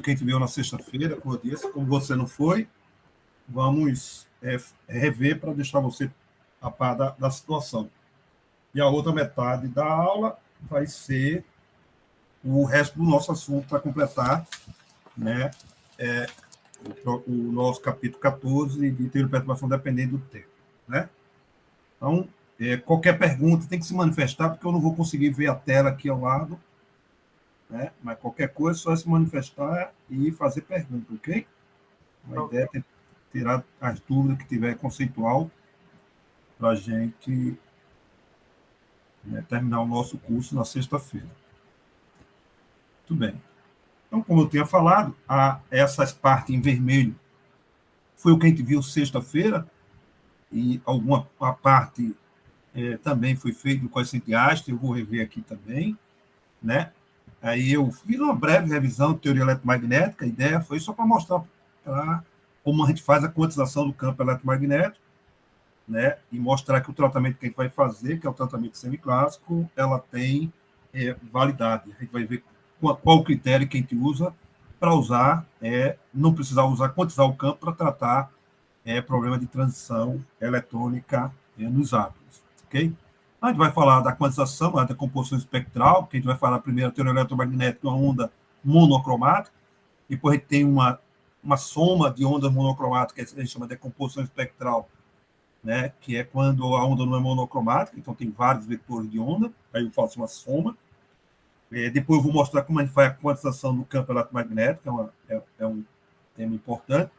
quem te viu na sexta-feira, como eu disse, como você não foi, vamos rever para deixar você a par da situação. E a outra metade da aula vai ser o resto do nosso assunto para completar, né, o nosso capítulo 14 de teoria de perturbação dependente do tempo. Né? Então, qualquer pergunta tem que se manifestar, porque eu não vou conseguir ver a tela aqui ao lado, né? Mas qualquer coisa é só se manifestar e fazer pergunta, ok? A ideia é tirar as dúvidas que tiver conceitual para a gente, né, terminar o nosso curso na sexta-feira. Muito bem. Então, como eu tinha falado, essas partes em vermelho foi o que a gente viu sexta-feira, e a parte também foi feita do coeficiente Einstein, eu vou rever aqui também, né? Aí eu fiz uma breve revisão de teoria eletromagnética, a ideia foi só para mostrar como a gente faz a quantização do campo eletromagnético, né? E mostrar que o tratamento que a gente vai fazer, que é o tratamento semiclássico, ela tem validade. A gente vai ver qual o critério que a gente usa para usar, não precisar quantizar o campo para tratar problema de transição eletrônica nos átomos, ok? A gente vai falar da quantização, da decomposição espectral, que a gente vai falar primeiro a teoria eletromagnética, uma onda monocromática, depois a gente tem uma soma de ondas monocromáticas, que a gente chama de decomposição espectral, né, que é quando a onda não é monocromática, então tem vários vetores de onda, aí eu faço uma soma. Depois eu vou mostrar como a gente faz a quantização do campo eletromagnético, é um tema importante.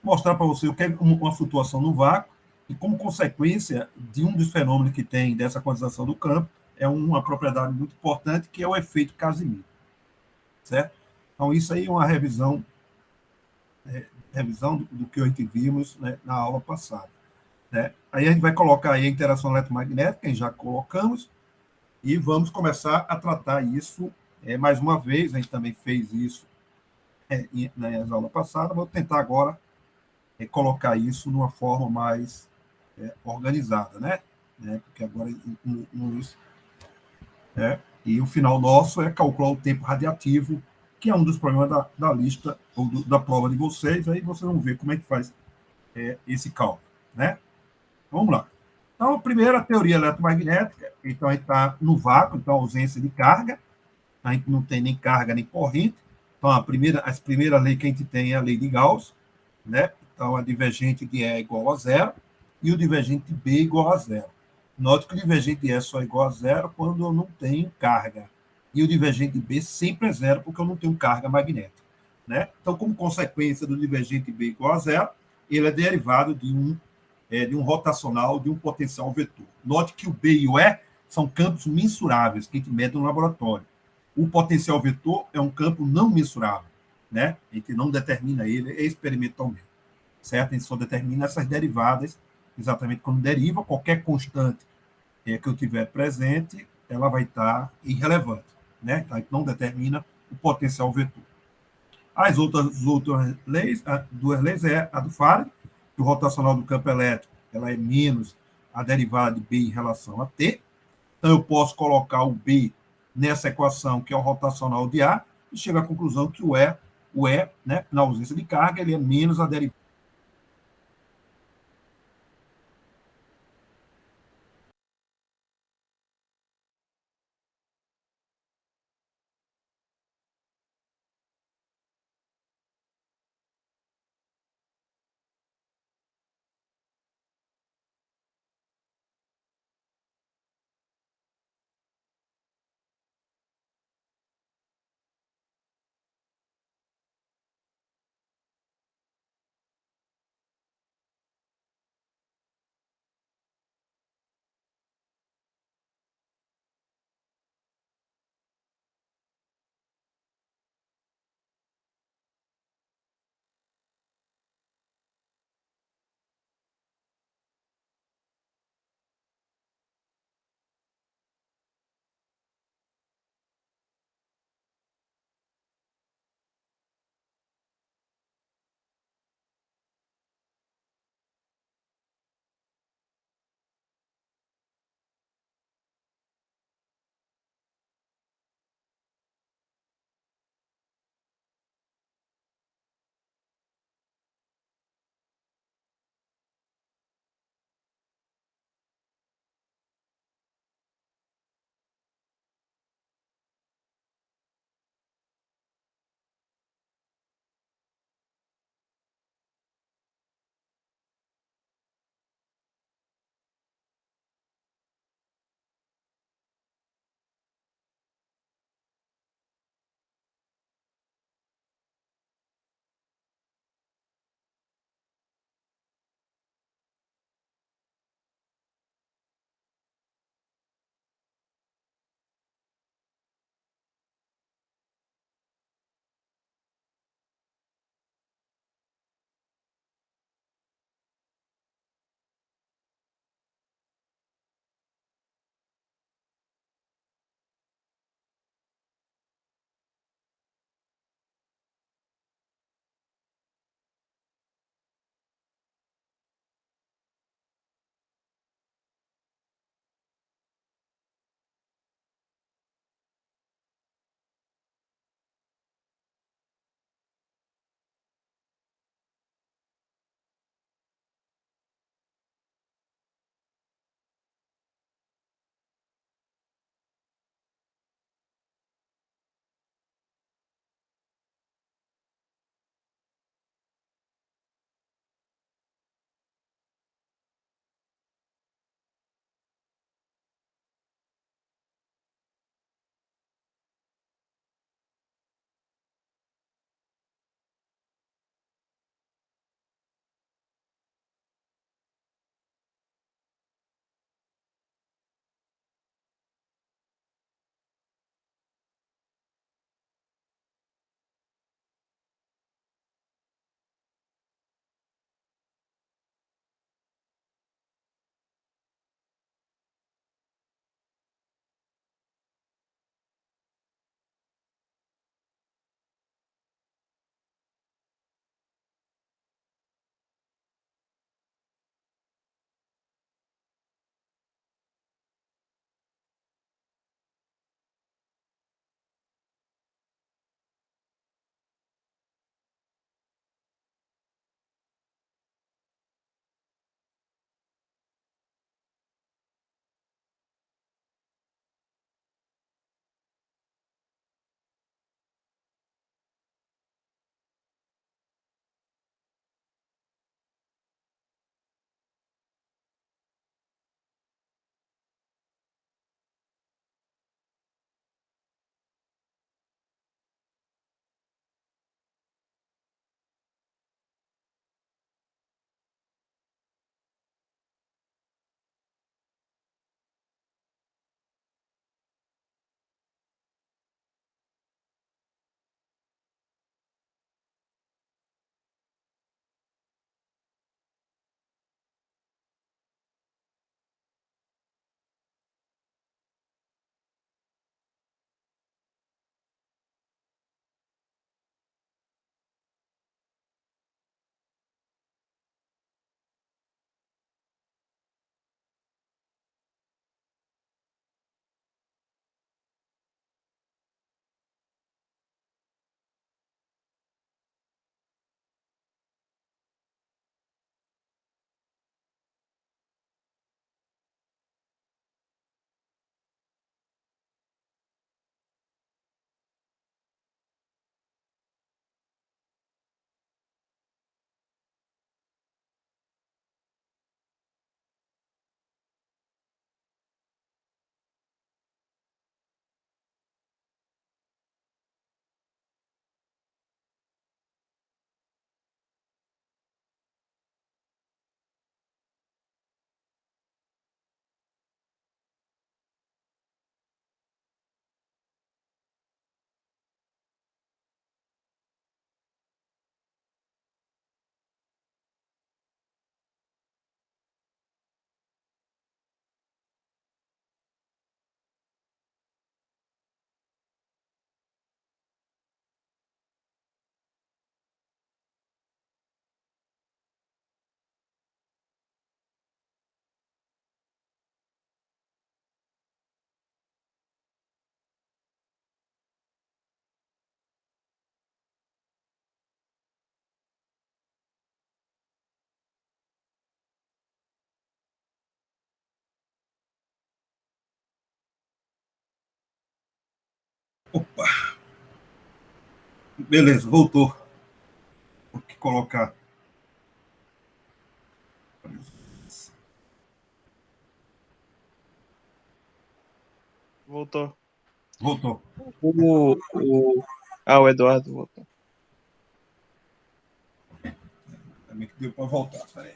Mostrar para você o que é uma flutuação no vácuo e, como consequência de um dos fenômenos que tem dessa quantização do campo, é uma propriedade muito importante, que é o efeito Casimir. Certo? Então, isso aí é uma revisão do que a gente vimos, né, na aula passada. Né? Aí a gente vai colocar aí a interação eletromagnética, que já colocamos, e vamos começar a tratar isso mais uma vez. A gente também fez isso nas aulas passadas. Vou tentar agora colocar isso numa forma mais organizada, né? Porque agora isso. E o final nosso é calcular o tempo radiativo, que é um dos problemas da lista ou da prova de vocês. Aí vocês vão ver como é que faz esse cálculo, né? Vamos lá. Então, a primeira teoria eletromagnética, então a gente está no vácuo, então ausência de carga, a gente não tem nem carga nem corrente. Então, as primeiras leis que a gente tem é a lei de Gauss, né? Então, a divergente de E é igual a zero e o divergente de B igual a zero. Note que o divergente de E só é igual a zero quando eu não tenho carga. E o divergente de B sempre é zero porque eu não tenho carga magnética. Né? Então, como consequência do divergente de B igual a zero, ele é derivado de um rotacional, de um potencial vetor. Note que o B e o E são campos mensuráveis que a gente mede no laboratório. O potencial vetor é um campo não mensurável, né? A gente não determina ele experimentalmente, certo? A gente só determina essas derivadas, exatamente quando deriva, qualquer constante que eu tiver presente, ela vai estar irrelevante, né? Então, a gente não determina o potencial vetor. As outras leis, duas leis é a do Faraday, que o rotacional do campo elétrico ela é menos a derivada de B em relação a T. Então, eu posso colocar o B nessa equação, que é o rotacional de A, e chego à conclusão que o E, né, na ausência de carga, ele é menos a derivada Beleza, voltou. Vou colocar. Voltou. Voltou. O Eduardo voltou. Também que deu para voltar. Peraí.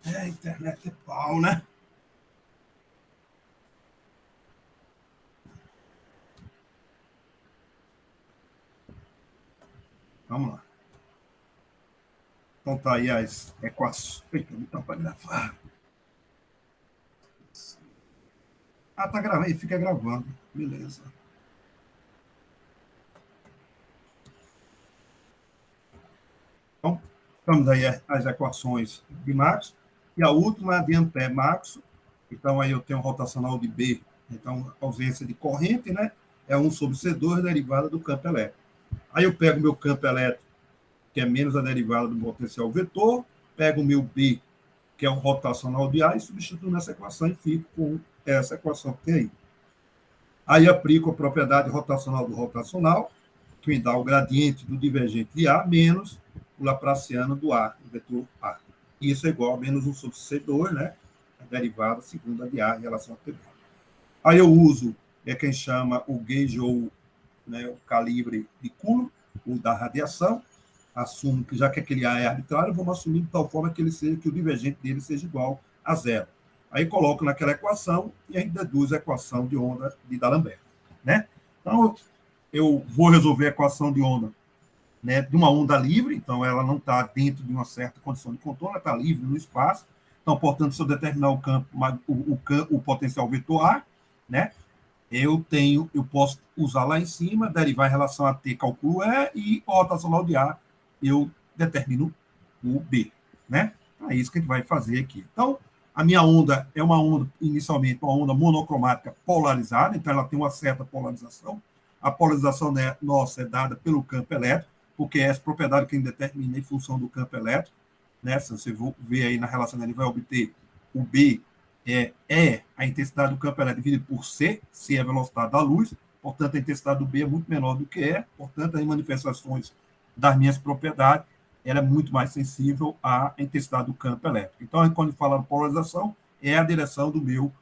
A internet é pau, né? Vamos lá. Então tá aí as equações. Eita, não tá para gravar. Ah, tá gravando. Ele fica gravando. Beleza. Então, estamos aí as equações de Maxwell. E a última de Ampère-Maxwell. Então, aí eu tenho rotacional de B. Então, ausência de corrente, né? É 1 sobre C2 derivada do campo elétrico. Aí eu pego meu campo elétrico, que é menos a derivada do potencial vetor, pego o meu B, que é o rotacional de A, e substituo nessa equação e fico com essa equação que tem aí. Aí aplico a propriedade rotacional do rotacional, que me dá o gradiente do divergente de A menos o laplaciano do A, do vetor A. Isso é igual a menos 1 sobre C2, né? A derivada segunda de A em relação a T2. Aí eu uso, quem chama o gauge ou, né, o calibre de Coulomb, o da radiação. Assumo que, já que aquele A é arbitrário, vamos assumir de tal forma que o divergente dele seja igual a zero. Aí coloco naquela equação e a gente deduz a equação de onda de D'Alembert, né? Então, eu vou resolver a equação de onda, né, de uma onda livre, então ela não está dentro de uma certa condição de contorno, ela está livre no espaço. Então, portanto, se eu determinar o campo, o potencial vetor A, né, eu posso usar lá em cima, derivar em relação a T, calculo E, e a rotacional de A, eu determino o B, né? É isso que a gente vai fazer aqui. Então, a minha onda é uma onda, inicialmente, uma onda monocromática polarizada, então ela tem uma certa polarização. A polarização nossa é dada pelo campo elétrico, porque é essa propriedade que a gente determina em função do campo elétrico, né? Se você ver aí na relação, ele vai obter o B é a intensidade do campo elétrico dividida por C, C é a velocidade da luz, portanto, a intensidade do B é muito menor do que E, portanto, as manifestações das minhas propriedades, ela é muito mais sensível à intensidade do campo elétrico. Então, quando fala de polarização, é a direção do meu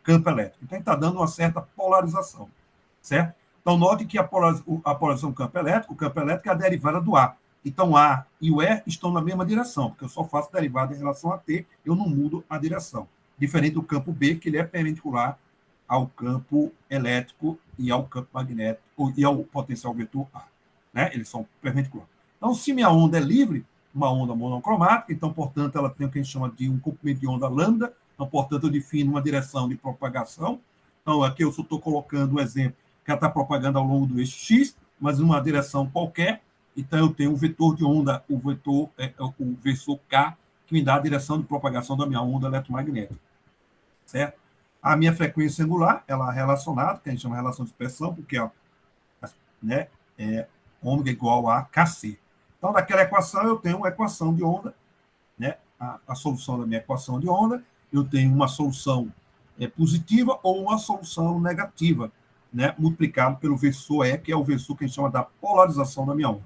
campo elétrico. Então, a gente está dando uma certa polarização, certo? Então, note que a polarização do campo elétrico é a derivada do A. Então, A e o E estão na mesma direção, porque eu só faço derivada em relação a T, eu não mudo a direção. Diferente do campo B, que ele é perpendicular ao campo elétrico e ao campo magnético e ao potencial vetor A. Né? Eles são perpendiculares. Então, se minha onda é livre, uma onda monocromática, então, portanto, ela tem o que a gente chama de um comprimento de onda lambda, então, portanto, eu defino uma direção de propagação. Então, aqui eu só estou colocando um exemplo que ela está propagando ao longo do eixo X, mas em uma direção qualquer. Então, eu tenho um vetor de onda, o vetor K, que me dá a direção de propagação da minha onda eletromagnética. Certo? A minha frequência angular, ela é relacionada, que a gente chama de relação de dispersão, porque né, é ômega igual a Kc. Então, daquela equação, eu tenho uma equação de onda, né, a solução da minha equação de onda, eu tenho uma solução positiva ou uma solução negativa, né, multiplicado pelo vetor E, que é o vetor que a gente chama da polarização da minha onda.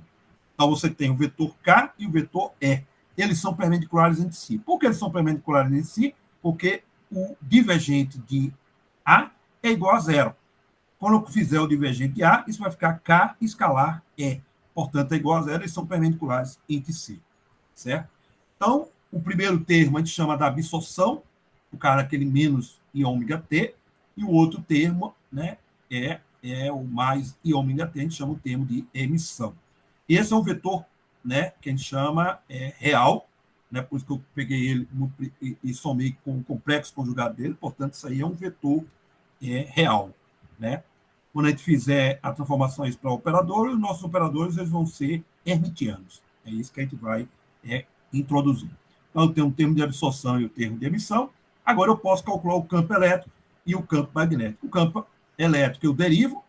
Então, você tem o vetor K e o vetor E. Eles são perpendiculares entre si. Por que eles são perpendiculares entre si? Porque o divergente de A é igual a zero. Quando eu fizer o divergente de A, isso vai ficar K escalar E. Portanto, é igual a zero, eles são perpendiculares entre si. Certo? Então, o primeiro termo a gente chama da absorção, o cara aquele menos I ômega T, e o outro termo, né, é o mais I ômega T, a gente chama o termo de emissão. Esse é um vetor, né, que a gente chama real, né, por isso que eu peguei ele e somei com o complexo conjugado dele, portanto, isso aí é um vetor real. Né? Quando a gente fizer a transformação para operadores, os nossos operadores eles vão ser hermitianos. É isso que a gente vai introduzir. Então, eu tenho um termo de absorção e o termo de emissão. Agora, eu posso calcular o campo elétrico e o campo magnético. O campo elétrico eu derivo,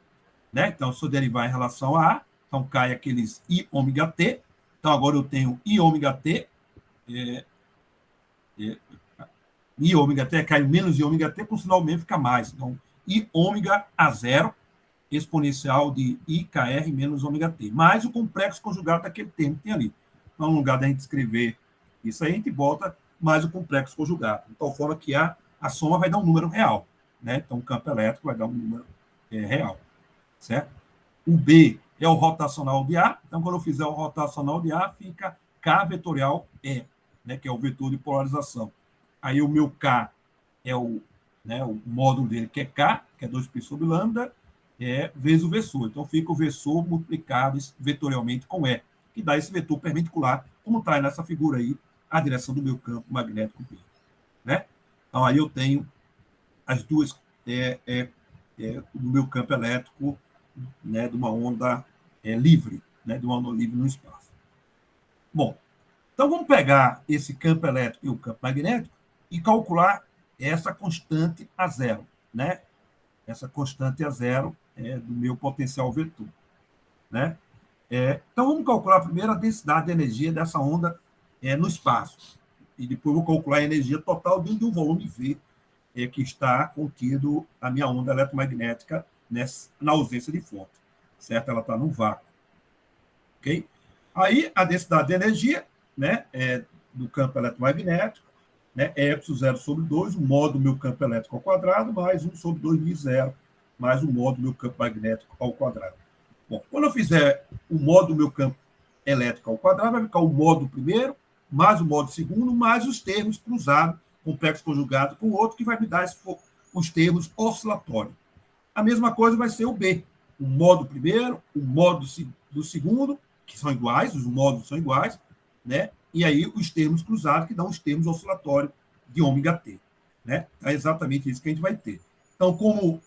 né? Então, se eu derivar em relação a A, então cai aqueles I ômega T. Então, agora eu tenho I ômega T I ômega T cai menos I ômega T, com sinal menos fica mais. Então, I ômega a zero, exponencial de IKR menos ômega T, mais o complexo conjugado daquele termo que tem ali. Então, no lugar da gente escrever isso aí, a gente bota mais o complexo conjugado, de tal forma que a soma vai dar um número real. Né? Então, o campo elétrico vai dar um número real. Certo? O B é o rotacional de A. Então, quando eu fizer o rotacional de A, fica K vetorial E, né? Que é o vetor de polarização. Aí o meu K é o módulo dele, que é K, que é 2π sobre lambda, vezes o versor. Então, fica o versor multiplicado vetorialmente com E, que dá esse vetor perpendicular, como está nessa figura aí, a direção do meu campo magnético B. Né? Então, aí eu tenho as duas do meu campo elétrico, né, de uma onda livre, né, de uma onda livre no espaço. Bom, então vamos pegar esse campo elétrico e o campo magnético e calcular essa constante a zero, né? Essa constante a zero do meu potencial vetor, né? Então vamos calcular primeiro a densidade de energia dessa onda no espaço e depois vou calcular a energia total dentro de um volume V que está contido a minha onda eletromagnética na ausência de fonte, certo? Ela está no vácuo, ok? Aí a densidade de energia, né, do campo eletromagnético, né, é ε0 sobre 2, o modo do meu campo elétrico ao quadrado, mais 1 sobre 2.0, mais o modo do meu campo magnético ao quadrado. Bom, quando eu fizer o modo do meu campo elétrico ao quadrado, vai ficar o modo primeiro, mais o modo segundo, mais os termos cruzados, complexo conjugado com o outro, que vai me dar os termos oscilatórios. A mesma coisa vai ser o B. O modo primeiro, o modo do segundo, que são iguais, os modos são iguais, né? E aí os termos cruzados, que dão os termos oscilatórios de ômega T. Né? É exatamente isso que a gente vai ter. Então, como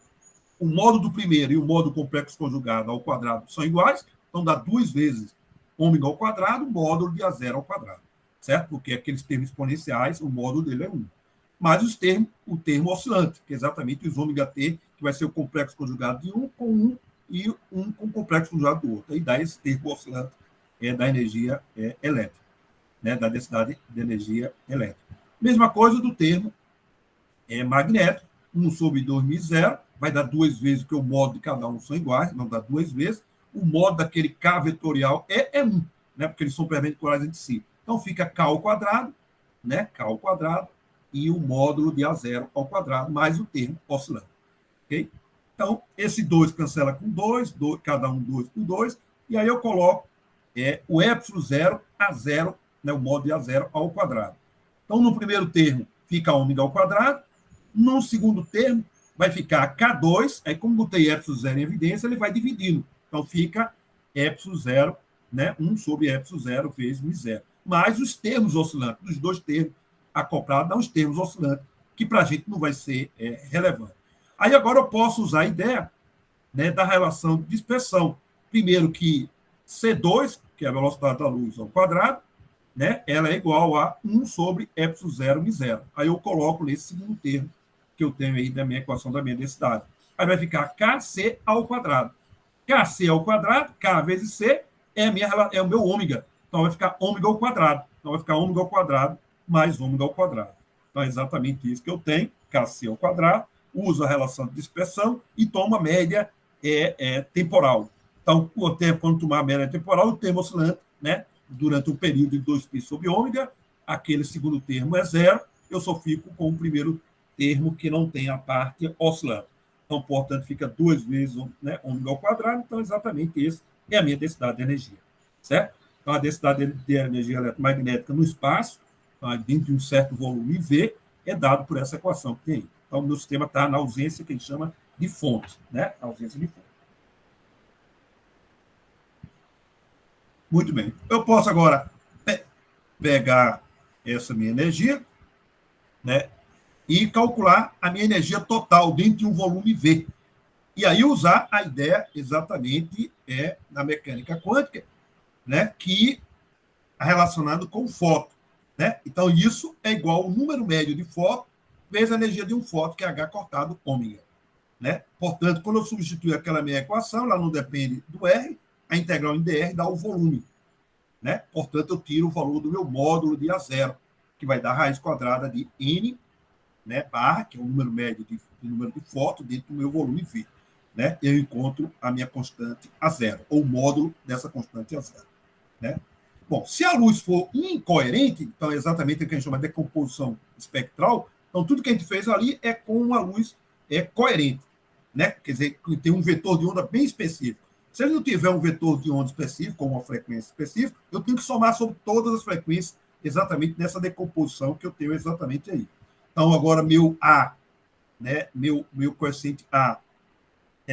o modo do primeiro e o modo complexo conjugado ao quadrado são iguais, então dá 2 vezes ômega ao quadrado, módulo de A0 ao quadrado. Certo? Porque aqueles termos exponenciais, o módulo dele é 1. Mas o termo oscilante, que é exatamente os ômega T, que vai ser o complexo conjugado de um e um com o complexo conjugado do outro. Aí dá esse termo oscilante da energia elétrica, né? Da densidade de energia elétrica. Mesma coisa do termo magnético, 1 sobre 2.0, vai dar 2 vezes, porque o modo de cada um são iguais, não dá 2 vezes. O modo daquele K vetorial é 1, né? Porque eles são perpendiculares entre si. Então fica K ao quadrado, né? K ao quadrado, e o módulo de A0 ao quadrado, mais o termo oscilante. Okay? Então, esse 2 cancela com 2, cada um 2 por 2, e aí eu coloco o ε0 a 0, né, o módulo de A0 ao quadrado. Então, no primeiro termo, fica ômega ao quadrado. No segundo termo, vai ficar K2, aí como botei ε0 em evidência, ele vai dividindo. Então, fica ε0, né, 1 sobre ε0 vezes μ0. Mais os termos oscilantes, dos dois termos acoplados, dá os termos oscilantes, que para a gente não vai ser relevante. Aí agora eu posso usar a ideia, né, da relação de dispersão. Primeiro que C2, que é a velocidade da luz ao quadrado, né, ela é igual a 1 sobre ε0 μ0. Aí eu coloco nesse segundo termo que eu tenho aí da minha equação da minha densidade. Aí vai ficar Kc ao quadrado. Kc ao quadrado, K vezes C, é o meu ômega. Então vai ficar ômega ao quadrado. Então vai ficar ômega ao quadrado mais ômega ao quadrado. Então é exatamente isso que eu tenho, Kc ao quadrado, uso a relação de dispersão e tomo a média temporal. Então, quando tomar a média temporal, o termo oscilante, né, durante um período de 2π sobre ômega, aquele segundo termo é 0, eu só fico com o primeiro termo que não tem a parte oscilante. Então, portanto, fica 2 vezes, né, ômega ao quadrado, então exatamente esse é a minha densidade de energia. Certo? Então, a densidade de energia eletromagnética no espaço, dentro de um certo volume V, é dado por essa equação que tem aí. Então, o meu sistema está na ausência que a gente chama de fonte, né? A ausência de fonte. Muito bem. Eu posso agora pegar essa minha energia, né, e calcular a minha energia total dentro de um volume V. E aí usar a ideia exatamente da mecânica quântica, né, que é relacionado com o fóton. Né? Então, isso é igual ao número médio de fóton vezes a energia de um fóton, que é H cortado ômega. Né? Portanto, quando eu substituir aquela minha equação, ela não depende do R, a integral em dr dá o volume. Né? Portanto, eu tiro o valor do meu módulo de A0. que vai dar a raiz quadrada de N, né, barra, que é o número médio de número de fótons dentro do meu volume V. Né? Eu encontro a minha constante a zero, ou o módulo dessa constante a zero. Né? Bom, se a luz for incoerente, então é exatamente o que a gente chama de decomposição espectral, então tudo que a gente fez ali é com uma luz coerente. Né? Quer dizer, tem um vetor de onda bem específico. Se ele não tiver um vetor de onda específico, com uma frequência específica, eu tenho que somar sobre todas as frequências exatamente nessa decomposição que eu tenho exatamente aí. Então, agora, meu A, né, meu coeficiente A,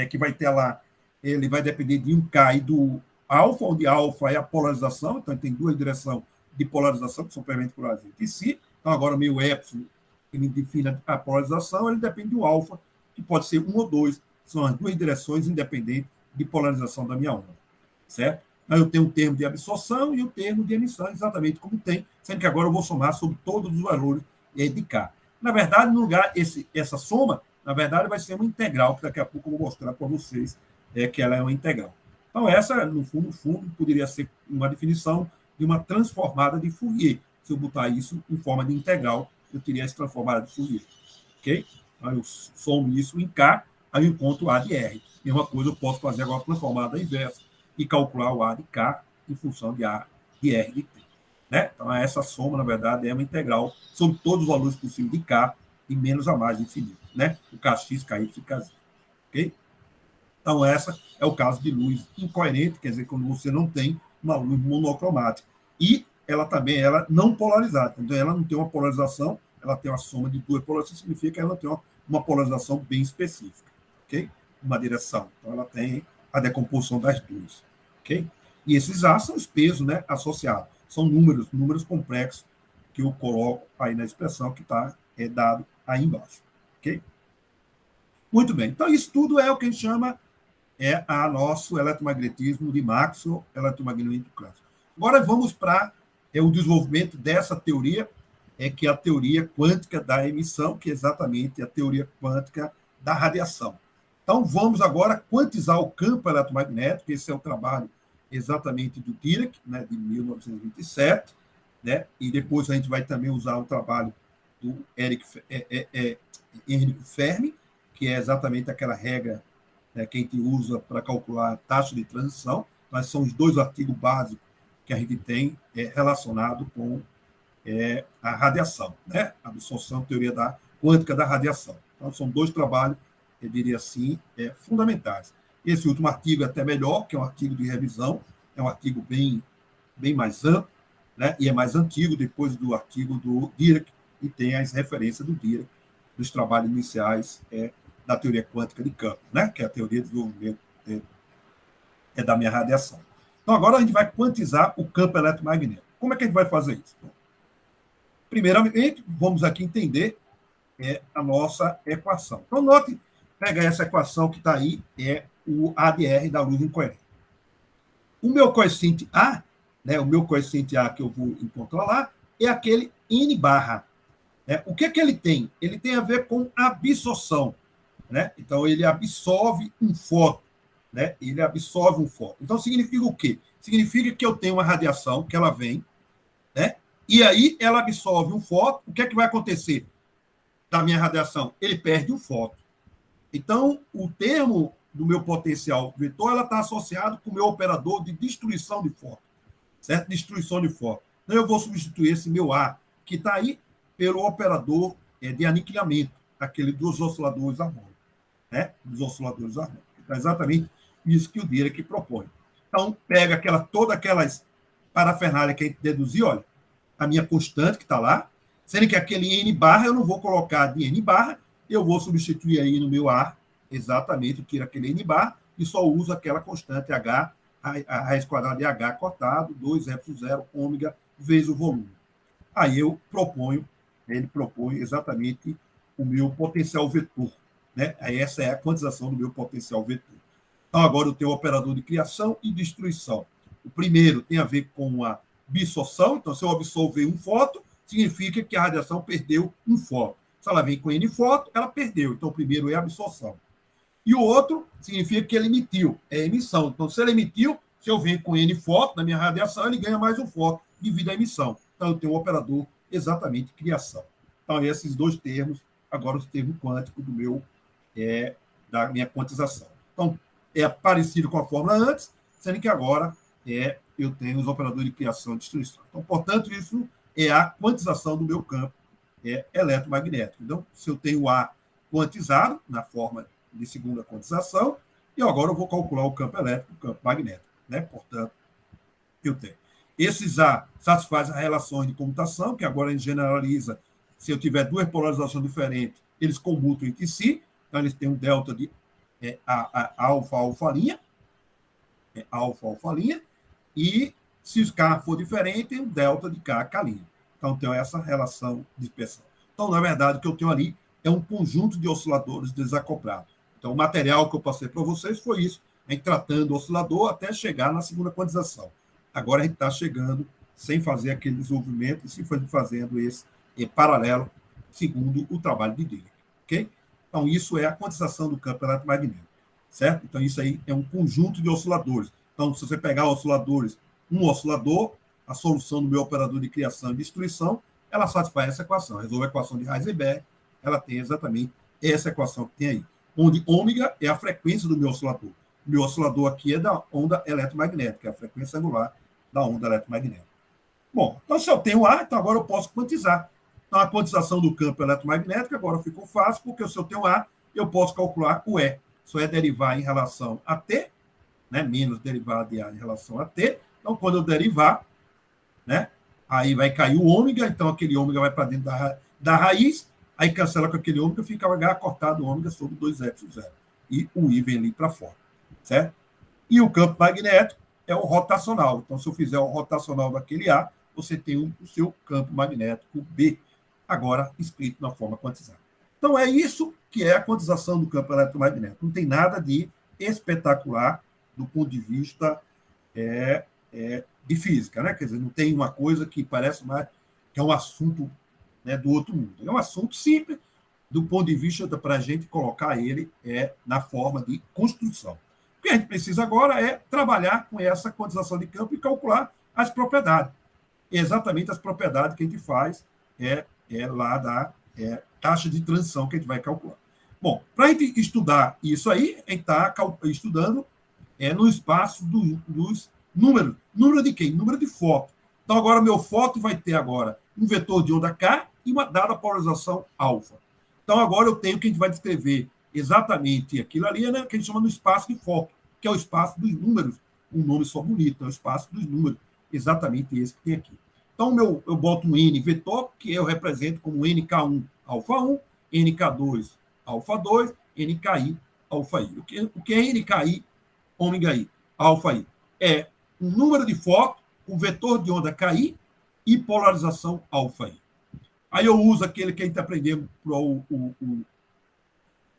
que vai ter lá, ele vai depender de um K e do alfa, onde alfa é a polarização, então tem duas direções de polarização, que são perpendiculares entre si. Então, agora, meu epsilon, ele define a polarização, ele depende do alfa, que pode ser um ou dois, são as duas direções independentes de polarização da minha onda. Certo? Então, eu tenho um termo de absorção e um termo de emissão, exatamente como tem, sendo que agora eu vou somar sobre todos os valores de K. Na verdade, no lugar, essa soma, na verdade, vai ser uma integral, que daqui a pouco eu vou mostrar para vocês que ela é uma integral. Então, essa, no fundo, poderia ser uma definição de uma transformada de Fourier. Se eu botar isso em forma de integral, eu teria essa transformada de Fourier. Ok? Então, eu somo isso em K, aí eu encontro A de R. Mesma coisa, eu posso fazer agora a transformada inversa e calcular o A de K em função de A de R de T. Né? Então, essa soma, na verdade, é uma integral sobre todos os valores possíveis de K e menos a mais infinito. Né? O Kx, Ky e Kz. Ok? Então, essa é o caso de luz incoerente, quer dizer, quando você não tem uma luz monocromática. E ela também não polarizada. Então, ela não tem uma polarização, ela tem uma soma de duas polarizações, significa que ela tem uma polarização bem específica. Ok? Uma direção. Então, ela tem a decomposição das duas. Ok? E esses A são os pesos, né, associados. São números complexos que eu coloco aí na expressão que está dado aí embaixo. Ok? Muito bem. Então, isso tudo é o que a gente chama a nosso eletromagnetismo de Maxwell, eletromagnetismo clássico. Agora vamos para o desenvolvimento dessa teoria, que é a teoria quântica da emissão, que é exatamente a teoria quântica da radiação. Então, vamos agora quantizar o campo eletromagnético, esse é o trabalho exatamente do Dirac, né, de 1927, né, e depois a gente vai também usar o trabalho do Enrico Fermi, que é exatamente aquela regra que a gente usa para calcular a taxa de transição, mas são os dois artigos básicos que a gente tem relacionado com a radiação, né? A absorção, teoria quântica da radiação. Então, são dois trabalhos, eu diria assim, fundamentais. Esse último artigo é até melhor, que é um artigo de revisão, é um artigo bem mais amplo, né? E é mais antigo, depois do artigo do Dirac, e tem as referências do Dirac, dos trabalhos iniciais da teoria quântica de campo, né? Que é a teoria de desenvolvimento da minha radiação. Então, agora a gente vai quantizar o campo eletromagnético. Como é que a gente vai fazer isso? Primeiramente, vamos aqui entender a nossa equação. Então, note, pega essa equação que está aí, o A de R da luz incoerente. O meu coeficiente A, né, o meu coeficiente A que eu vou encontrar lá, é aquele N barra. Né? O que ele tem? Ele tem a ver com absorção. Né? Então, ele absorve um fóton. Né? Ele absorve um fóton. Então, significa o quê? Significa que eu tenho uma radiação, que ela vem, né? E aí ela absorve um fóton. O que é que vai acontecer da minha radiação? Ele perde um fóton. Então, o termo do meu potencial vetor ela está associado com o meu operador de destruição de fóton. Certo? Destruição de fóton. Então, eu vou substituir esse meu A, que está aí, pelo operador de aniquilamento, aquele dos osciladores harmônicos. Né? Dos osciladores harmônicos. Então, é exatamente isso que o Dirac propõe. Então, pega todas aquelas parafernália que a gente deduziu, olha, a minha constante que está lá, sendo que aquele N barra eu não vou colocar de N barra, eu vou substituir aí no meu A, exatamente, eu tiro aquele N barra e só uso aquela constante H, a raiz quadrada de H cortado, 2 epsilon 0, ômega, vezes o volume. Aí ele propõe exatamente o meu potencial vetor. Né? Aí essa é a quantização do meu potencial vetor. Então, agora eu tenho o operador de criação e destruição. O primeiro tem a ver com a absorção. Então, se eu absorver um fóton, significa que a radiação perdeu um fóton. Se ela vem com N fóton, ela perdeu. Então, o primeiro é a absorção. E o outro significa que ele emitiu, é a emissão. Então, se ele emitiu, se eu venho com N fóton na minha radiação, ele ganha mais um fóton devido à emissão. Então, eu tenho o operador exatamente criação. Então, esses dois termos, agora o termo quântico da minha quantização. Então, é parecido com a fórmula antes, sendo que agora eu tenho os operadores de criação e destruição. Então, portanto, isso é a quantização do meu campo eletromagnético. Então, se eu tenho A quantizado, na forma de segunda quantização, e agora eu vou calcular o campo elétrico, o campo magnético. Né? Portanto, eu tenho. Esses A satisfazem as relações de comutação, que agora a gente generaliza. Se eu tiver duas polarizações diferentes, eles comutam entre si. Então, eles têm um delta de alfa, linha. Alfa, linha. E se os K for diferente, tem um delta de K, linha. Então, tem essa relação de dispersão. Então, na verdade, o que eu tenho ali é um conjunto de osciladores desacoplados. Então, o material que eu passei para vocês foi isso, a gente tratando o oscilador até chegar na segunda quantização. Agora a gente está chegando sem fazer aquele desenvolvimento e se fazendo esse paralelo, segundo o trabalho de Dirac. Ok? Então, isso é a quantização do campo eletromagnético. Certo? Então, isso aí é um conjunto de osciladores. Então, se você pegar osciladores, um oscilador, a solução do meu operador de criação e destruição, ela satisfaz essa equação. Resolve a equação de Heisenberg, ela tem exatamente essa equação que tem aí. Onde ômega é a frequência do meu oscilador. O meu oscilador aqui é da onda eletromagnética, a frequência angular da onda eletromagnética. Bom, então se eu tenho A, então agora eu posso quantizar. Então a quantização do campo eletromagnético agora ficou fácil, porque se eu tenho A, eu posso calcular o E. Isso é derivar em relação a T, né, menos derivado de A em relação a T. Então, quando eu derivar, né, aí vai cair o ômega, então aquele ômega vai para dentro da raiz, aí cancela com aquele ômega, fica o H cortado ômega sobre 2ε0. E o I vem ali para fora. Certo? E o campo magnético é o rotacional. Então, se eu fizer o rotacional daquele A, você tem o seu campo magnético B, agora escrito na forma quantizada. Então, é isso que é a quantização do campo eletromagnético. Não tem nada de espetacular do ponto de vista de física, né? Quer dizer, não tem uma coisa que parece mais que é um assunto, né, do outro mundo. É um assunto simples do ponto de vista para a gente colocar ele na forma de construção. O que a gente precisa agora é trabalhar com essa quantização de campo e calcular as propriedades. Exatamente as propriedades que a gente faz lá da taxa de transição que a gente vai calcular. Bom, para a gente estudar isso aí, a gente está estudando no espaço dos números. Número de quem? Número de fóton. Então, agora, meu fóton vai ter agora um vetor de onda K e uma dada polarização alfa. Então, agora eu tenho que a gente vai descrever exatamente aquilo ali, né, que a gente chama do espaço de fóton, que é o espaço dos números. Um nome só bonito, é o espaço dos números. Exatamente esse que tem aqui. Então, eu boto um N vetor, que eu represento como NK1 alfa 1, NK2 alfa 2, NKI alfa I. O que é NKI ômega I? Alfa I. É um número de fóton, um vetor de onda KI e polarização alfa I. Aí eu uso aquele que a gente aprendeu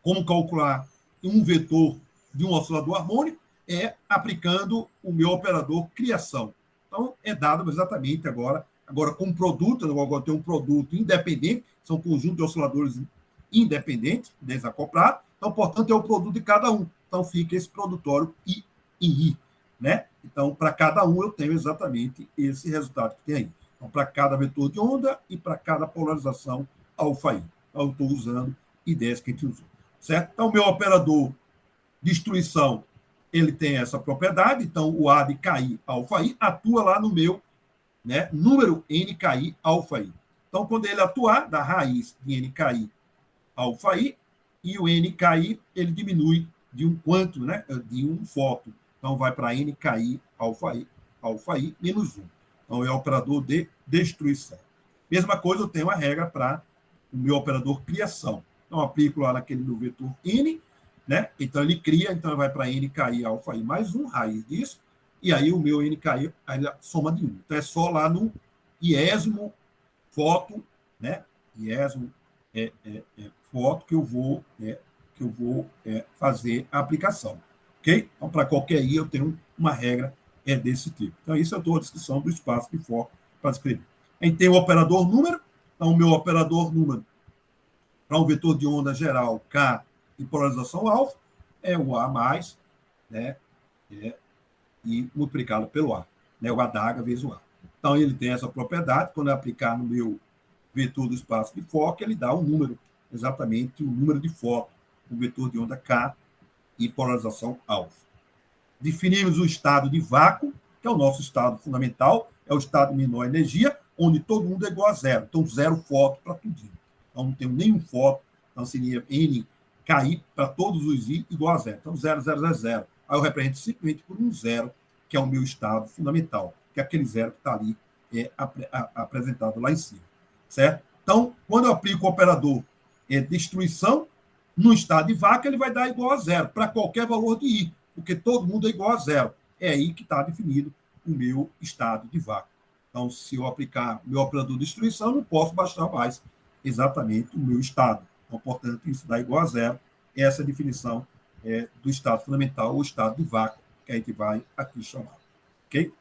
como calcular um vetor de um oscilador harmônico, aplicando o meu operador criação. Então, é dado exatamente agora com produto, agora tem um produto independente, são um conjunto de osciladores independentes, desacoplados, então, portanto, é o produto de cada um. Então, fica esse produtório I em I, né? Então, para cada um, eu tenho exatamente esse resultado que tem aí. Então, para cada vetor de onda e para cada polarização alfa I. Então, eu estou usando ideias que a gente usou. Certo? Então, o meu operador destruição, ele tem essa propriedade. Então, o A de KI alfa I atua lá no meu, né, número NKI alfa I. Então, quando ele atuar, da raiz de NKI alfa I, e o NKI, ele diminui de um quanto, né, de um fóton. Então, vai para NKI alfa I menos 1. Então, é o operador de destruição. Mesma coisa, eu tenho a regra para o meu operador criação. Então, aplico lá naquele meu vetor N, né? Então, ele cria, então vai para NKI alfa I mais 1, raiz disso, e aí o meu NKI, aí soma de 1. Então, é só lá no iésimo fóton, né? Iésimo fóton que eu vou fazer a aplicação. Ok? Então, para qualquer I, eu tenho uma regra desse tipo. Então, isso é toda a descrição do espaço de fóton para escrever. A gente tem o operador número. Então, o meu operador número para um vetor de onda geral K e polarização alfa é o A mais, né, e multiplicado pelo A, né, o A da H vezes o A. Então, ele tem essa propriedade, quando eu aplicar no meu vetor do espaço de Fock, ele dá um número, exatamente o número de Fock, o vetor de onda K e polarização alfa. Definimos o estado de vácuo, que é o nosso estado fundamental, é o estado de menor energia, onde todo mundo é igual a zero. Então, zero fóton para tudo. Então, não tenho nenhum fóton, então seria NKI para todos os I igual a zero. Então, 0, 0, 0, 0. Aí eu represento simplesmente por um zero, que é o meu estado fundamental, que é aquele zero que está ali apresentado lá em cima. Certo? Então, quando eu aplico o operador destruição, no estado de vácuo, ele vai dar igual a zero, para qualquer valor de I, porque todo mundo é igual a zero. É aí que está definido o meu estado de vácuo. Então, se eu aplicar o meu operador de destruição, eu não posso baixar mais exatamente o meu estado. Então, portanto, isso dá igual a zero. Essa é a definição do estado fundamental, ou estado de vácuo, que a gente vai aqui chamar. Ok?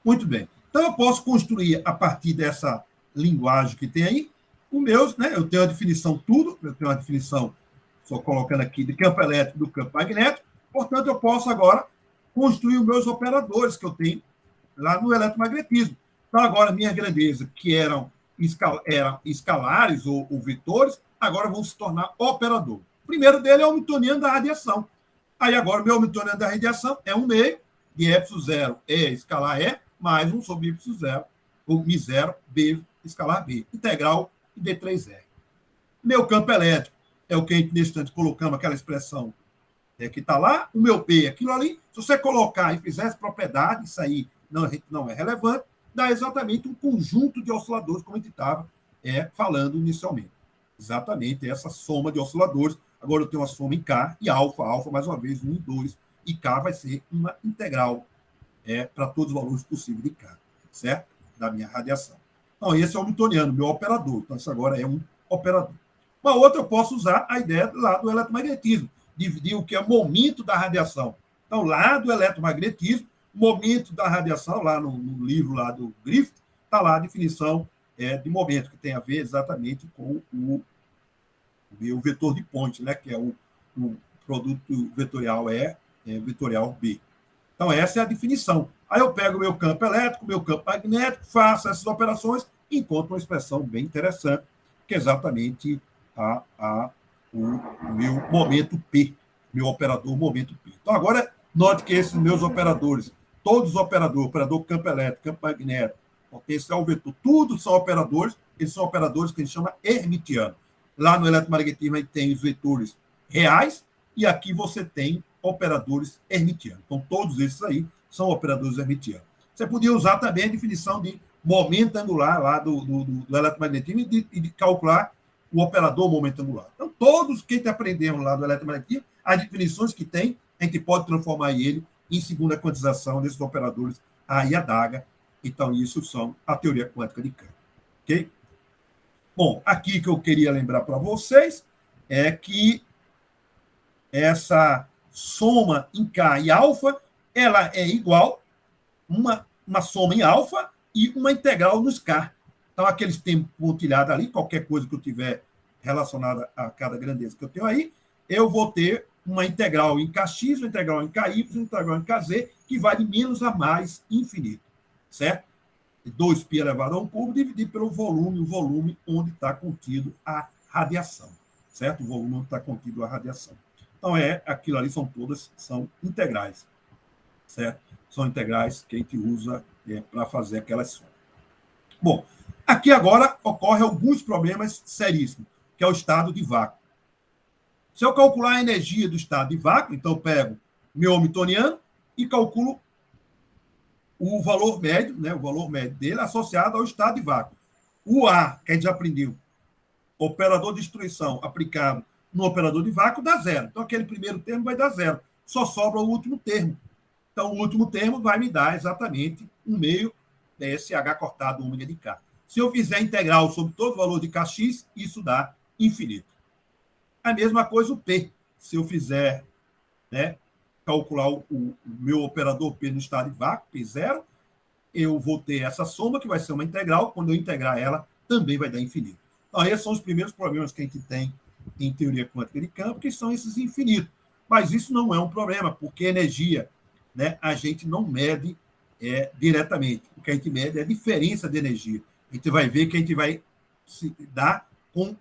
Muito bem. Então, eu posso construir, a partir dessa linguagem que tem aí, os meus, né? Eu tenho a definição tudo, eu tenho a definição, só colocando aqui, de campo elétrico do campo magnético, portanto, eu posso agora construir os meus operadores que eu tenho lá no eletromagnetismo. Então, agora, minha grandeza, que eram escalares ou vetores, agora vão se tornar operador. O primeiro dele é o Hamiltoniano da radiação. Aí, agora, o meu Hamiltoniano da radiação é 1 meio de ε0 E escalar E, mais 1 sobre y0, ou μ0, B escalar B, integral de D3R. Meu campo elétrico é o que a gente, nesse instante, colocamos aquela expressão que está lá, o meu P, aquilo ali, se você colocar e fizer essa propriedade, isso aí não é relevante, dá exatamente um conjunto de osciladores, como a gente estava falando inicialmente. Exatamente essa soma de osciladores. Agora eu tenho uma soma em K e alfa, mais uma vez, 1 e 2, e K vai ser uma integral para todos os valores possíveis de K, certo? Da minha radiação. Então, esse é o Hamiltoniano, meu operador. Então, isso agora é um operador. Uma outra, eu posso usar a ideia lá do eletromagnetismo, dividir o que é o momento da radiação. Então, lá do eletromagnetismo, momento da radiação, lá no livro lá do Griffith, está lá a definição de momento, que tem a ver exatamente com o vetor de Point, né, que é o produto vetorial vetorial B. Então, essa é a definição. Aí eu pego o meu campo elétrico, meu campo magnético, faço essas operações e encontro uma expressão bem interessante, que é exatamente o meu momento P, meu operador momento P. Então, agora, note que esses meus operadores, todos os operadores, operador campo elétrico, campo magnético, potencial vetor, tudo são operadores, eles são operadores que a gente chama hermitiano. Lá no eletromagnetismo, a gente tem os vetores reais, e aqui você tem operadores hermitianos. Então, todos esses aí são operadores hermitianos. Você podia usar também a definição de momento angular lá do eletromagnetismo e de calcular o operador momento angular. Então, todos que aprendemos lá do eletromagnetismo, as definições que tem, a gente pode transformar ele em segunda quantização desses operadores A e a DAGA. Então, isso são a teoria quântica de campo. Ok? Bom, aqui que eu queria lembrar para vocês é que essa soma em K e alfa, ela é igual uma soma em alfa e uma integral nos K. Então, aqueles tempos pontilhados ali, qualquer coisa que eu tiver relacionada a cada grandeza que eu tenho aí, eu vou ter uma integral em Kx, uma integral em Ky, uma integral em Kz, que vai de menos a mais infinito, certo? 2π elevado a 1 cubo dividido pelo volume, o volume onde está contido a radiação, certo? O volume onde está contido a radiação. Então, aquilo ali são integrais, certo? São integrais que a gente usa para fazer aquelas somas. Bom, aqui agora ocorrem alguns problemas seríssimos, que é o estado de vácuo. Se eu calcular a energia do estado de vácuo, então eu pego meu Hamiltoniano e calculo o valor médio, né, o valor médio dele associado ao estado de vácuo. O A, que a gente já aprendeu, operador de destruição aplicado no operador de vácuo, dá zero. Então, aquele primeiro termo vai dar zero. Só sobra o último termo. Então, o último termo vai me dar exatamente 1 meio desse H cortado ômega de K. Se eu fizer integral sobre todo o valor de Kx, isso dá infinito. A mesma coisa o P. Se eu fizer calcular o meu operador P no estado de vácuo, P0, eu vou ter essa soma, que vai ser uma integral. Quando eu integrar ela, também vai dar infinito. Então, esses são os primeiros problemas que a gente tem em teoria quântica de campo, que são esses infinitos. Mas isso não é um problema, porque energia, né, a gente não mede diretamente. O que a gente mede é a diferença de energia. A gente vai ver que a gente vai se dá com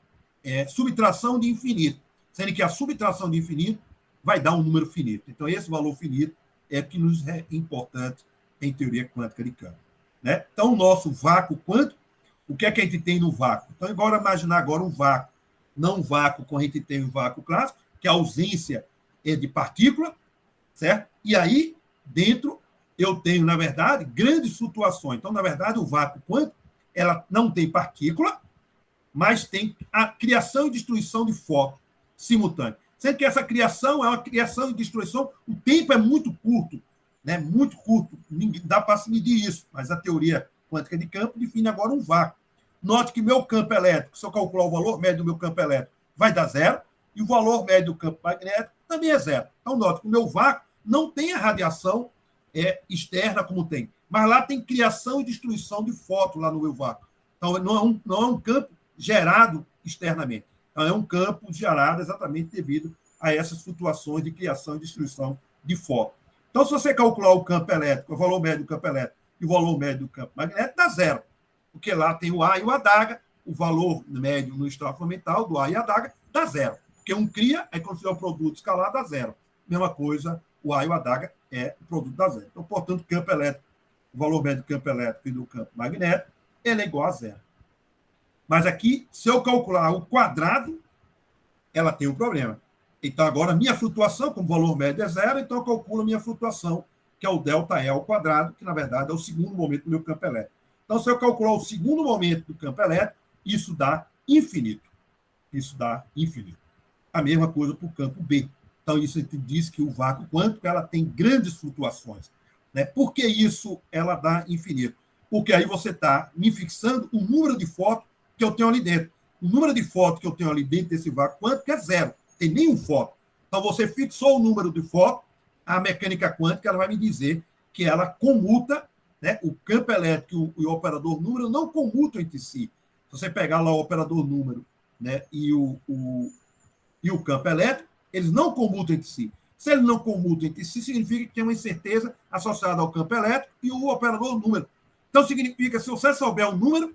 subtração de infinito, sendo que a subtração de infinito vai dar um número finito. Então, esse valor finito é que nos é importante em teoria quântica de campo. Né? Então, o nosso vácuo quântico, o que é que a gente tem no vácuo? Então, agora imaginar agora um vácuo, não um vácuo como a gente tem o vácuo clássico, que a ausência é de partícula, certo? E aí, dentro, eu tenho, na verdade, grandes flutuações. Então, na verdade, o vácuo quântico, ela não tem partícula, mas tem a criação e destruição de fótons simultâneos. Sendo que essa criação é uma criação e destruição, o tempo é muito curto, né? Muito curto, dá para se medir isso, mas a teoria quântica de campo define agora um vácuo. Note que meu campo elétrico, se eu calcular o valor médio do meu campo elétrico, vai dar zero, e o valor médio do campo magnético também é zero. Então, note que o meu vácuo não tem a radiação externa como tem, mas lá tem criação e destruição de fótons lá no meu vácuo. Então, não é um campo gerado externamente. Então, é um campo gerado exatamente devido a essas flutuações de criação e destruição de fótons. Então, se você calcular o campo elétrico, o valor médio do campo elétrico e o valor médio do campo magnético, dá zero. Porque lá tem o A e o Adaga, o valor médio no estado fundamental do A e Adaga dá zero. Porque um cria, aí quando tiver o produto escalar, dá zero. Mesma coisa, o A e o Adaga é o produto da zero. Então, portanto, o campo elétrico, o valor médio do campo elétrico e do campo magnético, ele é igual a zero. Mas aqui, se eu calcular o quadrado, ela tem um problema. Então, agora, minha flutuação, como valor médio é zero, então eu calculo a minha flutuação, que é o ΔE ao quadrado, que, na verdade, é o segundo momento do meu campo elétrico. Então, se eu calcular o segundo momento do campo elétrico, isso dá infinito. Isso dá infinito. A mesma coisa para o campo B. Então, isso diz que o vácuo quântico ela tem grandes flutuações. Né? Por que isso ela dá infinito? Porque aí você está me fixando o número de fótons que eu tenho ali dentro. O número de fótons que eu tenho ali dentro desse vácuo quântico é zero. Tem nenhum fóton. Então, você fixou o número de fótons, a mecânica quântica ela vai me dizer que ela comuta, né? O campo elétrico e o operador número não comutam entre si. Se você pegar lá o operador número, né, e o campo elétrico, eles não comutam entre si. Se eles não comutam entre si, significa que tem uma incerteza associada ao campo elétrico e o operador número. Então, significa que se você souber o número,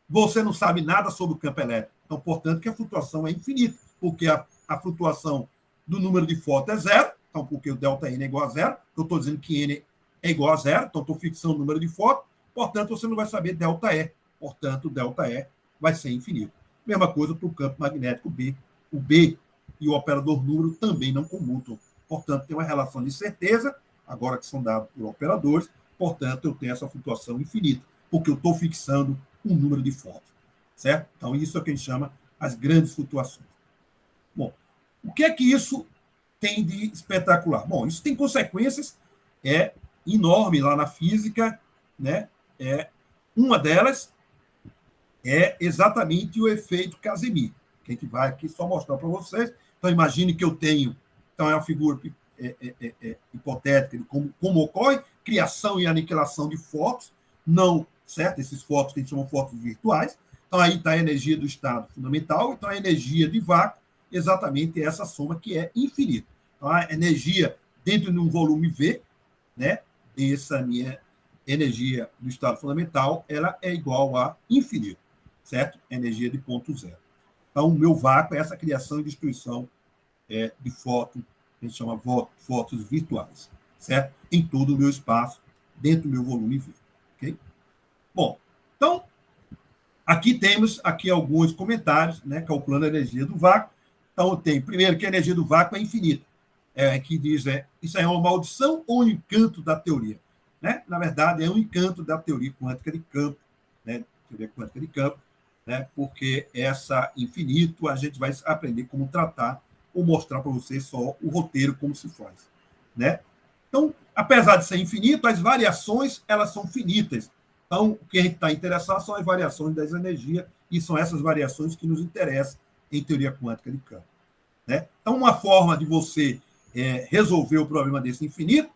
você não sabe nada sobre o campo elétrico. Então, portanto, que a flutuação é infinita, porque a flutuação do número de fótons é zero, então, porque o ΔN é igual a zero, eu estou dizendo que N é igual a zero, então estou fixando o número de fótons, portanto, você não vai saber ΔE, portanto, o ΔE vai ser infinito. Mesma coisa para o campo magnético B. O B e o operador número também não comutam. Portanto, tem uma relação de certeza, agora que são dados por operadores, portanto, eu tenho essa flutuação infinita, porque eu estou fixando um número de fótons. Certo? Então, isso é o que a gente chama as grandes flutuações. Bom, o que é que isso tem de espetacular? Bom, isso tem consequências enormes lá na física, né? Uma delas é exatamente o efeito Casimir, que a gente vai aqui só mostrar para vocês. Então, imagine que eu tenho, então é uma figura hipotética de como ocorre criação e aniquilação de fótons, não, certo? Esses fótons que a gente chama de fótons virtuais. Então, aí está a energia do estado fundamental, então a energia de vácuo, exatamente essa soma que é infinita. Então, a energia dentro de um volume V, né? Essa minha energia do estado fundamental, ela é igual a infinito, certo? Energia de ponto zero. Então, o meu vácuo é essa criação e destruição de fótons, a gente chama fótons virtuais, certo? Em todo o meu espaço, dentro do meu volume V. Ok? Bom, então, aqui temos alguns comentários, né, calculando a energia do vácuo. Então, tem, primeiro, que a energia do vácuo é infinita. Que diz, isso é uma maldição ou um encanto da teoria? Né? Na verdade, é um encanto da teoria quântica de campo, né? Teoria quântica de campo, né? Porque essa infinito a gente vai aprender como tratar ou mostrar para vocês só o roteiro como se faz, né? Então, apesar de ser infinito, as variações elas são finitas. Então, o que a gente está interessado são as variações das energias e são essas variações que nos interessam em teoria quântica de campo, né? Então, uma forma de você resolver o problema desse infinito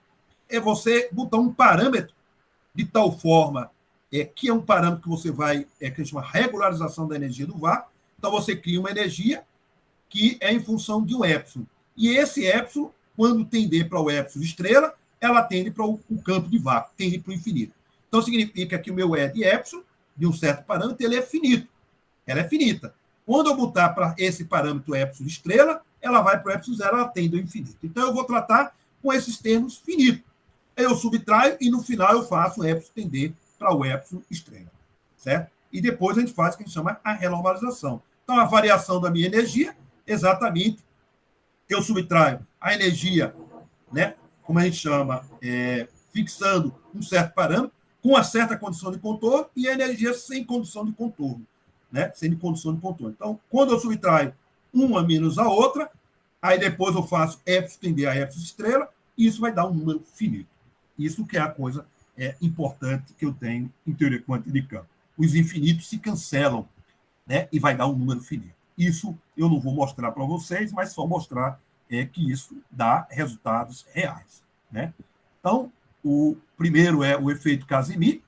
é você botar um parâmetro de tal forma que é um parâmetro que você vai, que a gente chama regularização da energia do vácuo. Então, você cria uma energia que é em função de um épsilon. E esse épsilon, quando tender para o épsilon estrela, ela tende para o campo de vácuo, tende para o infinito. Então, significa que o meu E de épsilon, de um certo parâmetro, ele é finito. Ela é finita. Quando eu botar para esse parâmetro epsilon estrela, ela vai para o epsilon zero, ela tende ao infinito. Então, eu vou tratar com esses termos finitos. Eu subtraio e, no final, eu faço o epsilon tender para o epsilon estrela. Certo? E depois a gente faz o que a gente chama a renormalização. Então, a variação da minha energia, exatamente, eu subtraio a energia, né, como a gente chama, fixando um certo parâmetro, com uma certa condição de contorno, e a energia sem condição de contorno, né, sem condição de contorno. Então, quando eu subtraio uma menos a outra, aí depois eu faço epsilon tender a epsilon estrela, e isso vai dar um número finito. Isso que é a coisa importante que eu tenho em teoria quântica de campo. Os infinitos se cancelam, né, e vai dar um número finito. Isso eu não vou mostrar para vocês, mas só mostrar que isso dá resultados reais. Né? Então, o primeiro é o efeito Casimir.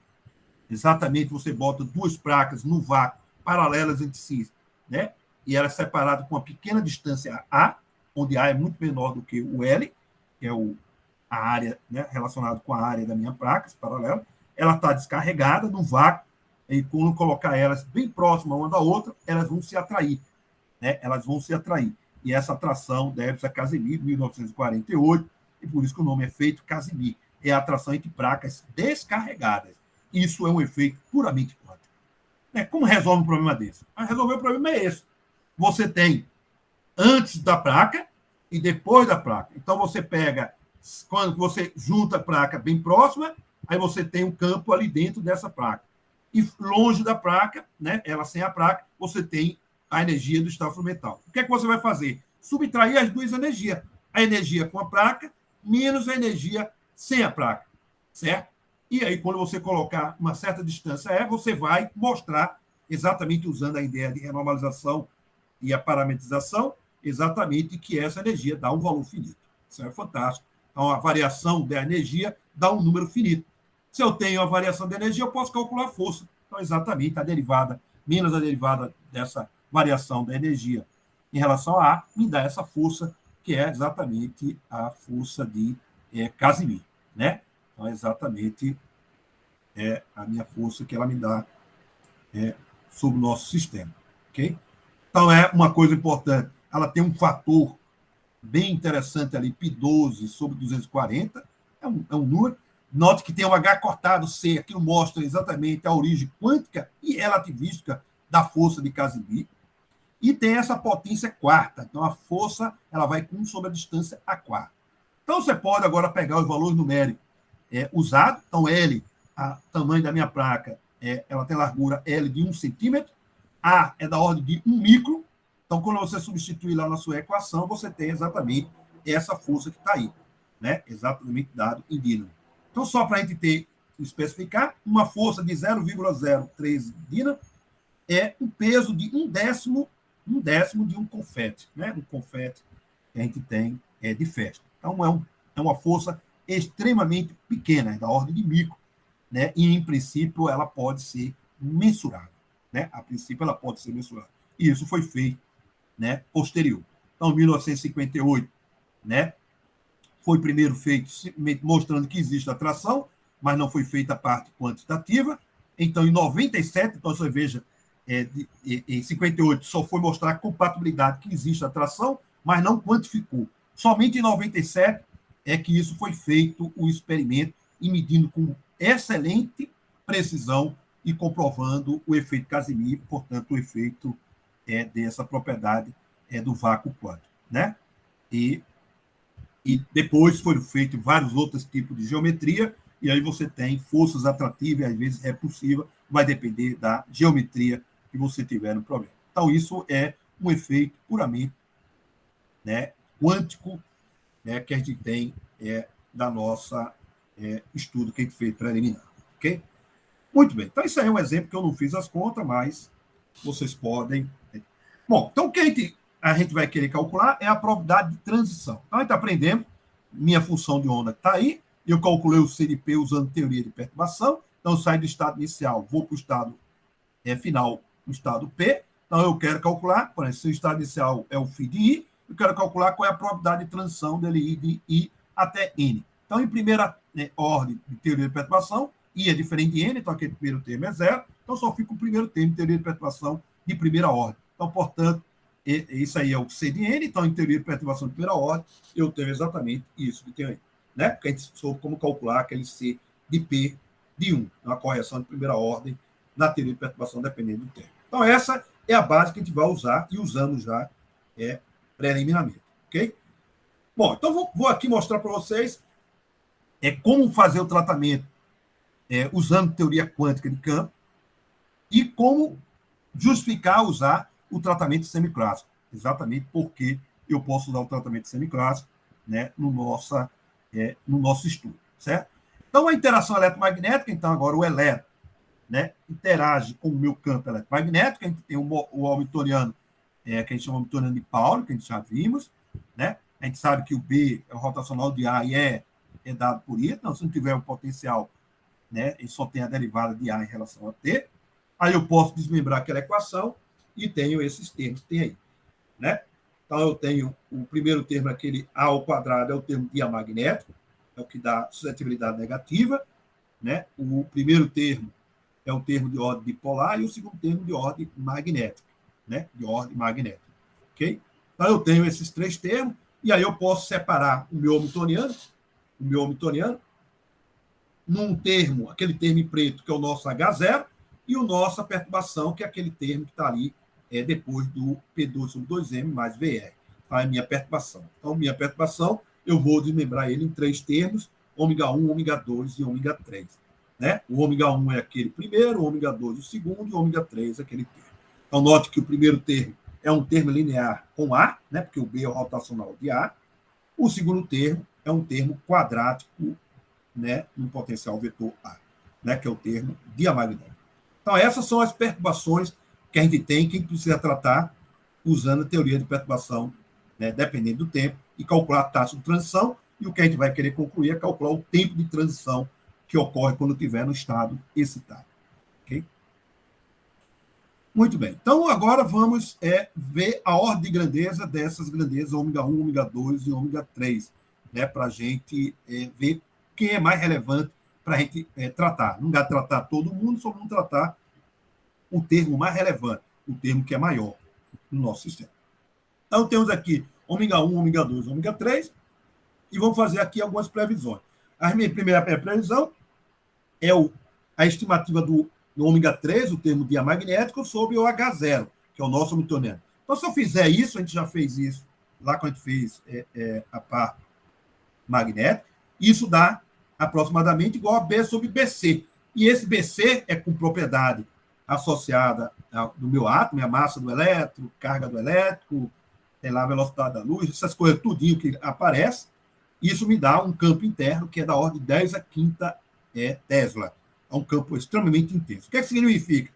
Exatamente, você bota duas placas no vácuo, paralelas entre si, né? E ela é separada com uma pequena distância A, onde A é muito menor do que o L, que é a área, né, relacionada com a área da minha placa, paralela. Ela está descarregada no vácuo, e quando colocar elas bem próximas uma da outra, elas vão se atrair. Né? Elas vão se atrair. E essa atração deve-se a Casimir, 1948, e por isso que o nome é efeito Casimir. É a atração entre placas descarregadas. Isso é um efeito puramente quântico. Como resolve um problema desse? Resolver o problema é esse. Você tem antes da placa e depois da placa. Então, você pega, quando você junta a placa bem próxima, aí você tem um campo ali dentro dessa placa. E longe da placa, né, ela sem a placa, você tem a energia do estado fundamental. O que é que você vai fazer? Subtrair as duas energias. A energia com a placa menos a energia sem a placa. Certo? E aí, quando você colocar uma certa distância, você vai mostrar, exatamente usando a ideia de renormalização e a parametrização, exatamente que essa energia dá um valor finito. Isso é fantástico. Então, a variação da energia dá um número finito. Se eu tenho a variação de energia, eu posso calcular a força. Então, exatamente, a derivada, menos a derivada dessa variação da energia em relação a A, me dá essa força, que é exatamente a força de Casimir. Né? Então, exatamente a minha força que ela me dá sobre o nosso sistema. Ok? Então, é uma coisa importante. Ela tem um fator bem interessante ali, π12 sobre 240, é um número. Note que tem um H cortado C, aquilo mostra exatamente a origem quântica e relativística da força de Casimir. E tem essa potência quarta. Então, a força ela vai com 1 sobre a distância a quarta. Então, você pode agora pegar os valores numéricos usados. Então, L, o tamanho da minha placa, ela tem largura L de 1 centímetro. A é da ordem de 1 micro. Então, quando você substituir lá na sua equação, você tem exatamente essa força que está aí. Né? Exatamente dado em dínamo. Então, só para a gente especificar, uma força de 0,013 dínamo é um peso de um décimo de um confete, né? Um confete que a gente tem de festa. Então, é uma força extremamente pequena, da ordem de micro, né? E, em princípio, ela pode ser mensurável. Né? A princípio, ela pode ser mensurável. E isso foi feito, né, posterior. Então, em 1958, né, foi primeiro feito mostrando que existe atração, mas não foi feita a parte quantitativa. Então, em 97, então você veja, em 58 só foi mostrar a compatibilidade que existe atração, mas não quantificou. Somente em 97 é que isso foi feito o experimento e medindo com excelente precisão e comprovando o efeito Casimir, portanto, o efeito dessa propriedade do vácuo quântico. Né? E depois foram feitos vários outros tipos de geometria, e aí você tem forças atrativas e, às vezes, repulsivas, vai depender da geometria que você tiver no problema. Então, isso é um efeito puramente, né, quântico, né, que a gente tem da nossa estudo que a gente fez preliminar. Ok? Muito bem. Então, isso aí é um exemplo que eu não fiz as contas, mas vocês podem. Bom, então o que a gente vai querer calcular é a probabilidade de transição. Então, a gente está aprendendo, minha função de onda está aí, eu calculei o CDP usando teoria de perturbação, então eu saio do estado inicial, vou para o estado final, no estado P, então eu quero calcular, por exemplo, se o estado inicial é o φ de I, eu quero calcular qual é a probabilidade de transição dele ir de I até N. Então, em primeira ordem de teoria de perturbação, I é diferente de N, então aquele primeiro termo é zero, então só fica o primeiro termo de teoria de perturbação de primeira ordem. Então, portanto, isso aí é o C de N, então, em teoria de perturbação de primeira ordem, eu tenho exatamente isso que tem aí. Né? Porque a gente soube como calcular aquele C de P de 1, uma correção de primeira ordem na teoria de perturbação dependendo do tempo. Então, essa é a base que a gente vai usar e usamos já preliminarmente. Ok? Bom, então vou aqui mostrar para vocês como fazer o tratamento usando teoria quântica de campo e como justificar usar o tratamento semiclássico. Exatamente porque eu posso usar o tratamento semiclássico, né, no nosso estudo, certo? Então, a interação eletromagnética, então agora o elétron, né, interage com o meu campo eletromagnético, a gente tem o hamiltoniano, que a gente chama de hamiltoniano de Pauli, que a gente já vimos, né? A gente sabe que o B é o rotacional de A e é dado por isso, então, se não tiver um potencial, né, ele só tem a derivada de A em relação a T, aí eu posso desmembrar aquela equação e tenho esses termos que tem aí, né? Então, eu tenho o primeiro termo, aquele A ao quadrado, é o termo diamagnético, é o que dá suscetibilidade negativa, né? O primeiro termo é o termo de ordem bipolar e o segundo termo de ordem magnética, né? De ordem magnética, ok? Então, eu tenho esses três termos, e aí eu posso separar o meu hamiltoniano, num termo, aquele termo em preto, que é o nosso H0, e o nossa perturbação, que é aquele termo que está ali depois do P2 sobre 2M mais VR. Tá? É a minha perturbação. Então, minha perturbação, eu vou desmembrar ele em três termos, ômega 1, ômega 2 e ômega 3. Né? O ômega 1 é aquele primeiro, o ômega 2 o segundo, e o ômega 3 é aquele termo. Então, note que o primeiro termo é um termo linear com A, né? Porque o B é o rotacional de A. O segundo termo é um termo quadrático, né, no potencial vetor A, né, que é o termo diamagnético. Então, essas são as perturbações que a gente tem, que a gente precisa tratar usando a teoria de perturbação, né, dependendo do tempo, e calcular a taxa de transição, e o que a gente vai querer concluir é calcular o tempo de transição que ocorre quando estiver no estado excitado. Okay? Muito bem. Então, agora vamos ver a ordem de grandeza dessas grandezas, ômega 1, ômega 2 e ômega 3, né, para a gente ver quem é mais relevante para a gente tratar. Não dá para tratar todo mundo, só vamos tratar o termo mais relevante, o termo que é maior no nosso sistema. Então, temos aqui ômega 1, ômega 2, ômega 3, e vamos fazer aqui algumas previsões. A minha primeira previsão é a estimativa do ômega 3, o termo diamagnético, sobre o H0, que é o nosso hamiltoniano. Então, se eu fizer isso, a gente já fez isso lá quando a gente fez a parte magnética, isso dá aproximadamente igual a B sobre BC. E esse BC é com propriedade associada do meu átomo, a massa do elétron, carga do elétrico, tem lá a velocidade da luz, essas coisas, tudinho que aparece. Isso me dá um campo interno que é da ordem de 10 a quinta Tesla. É um campo extremamente intenso. O que significa?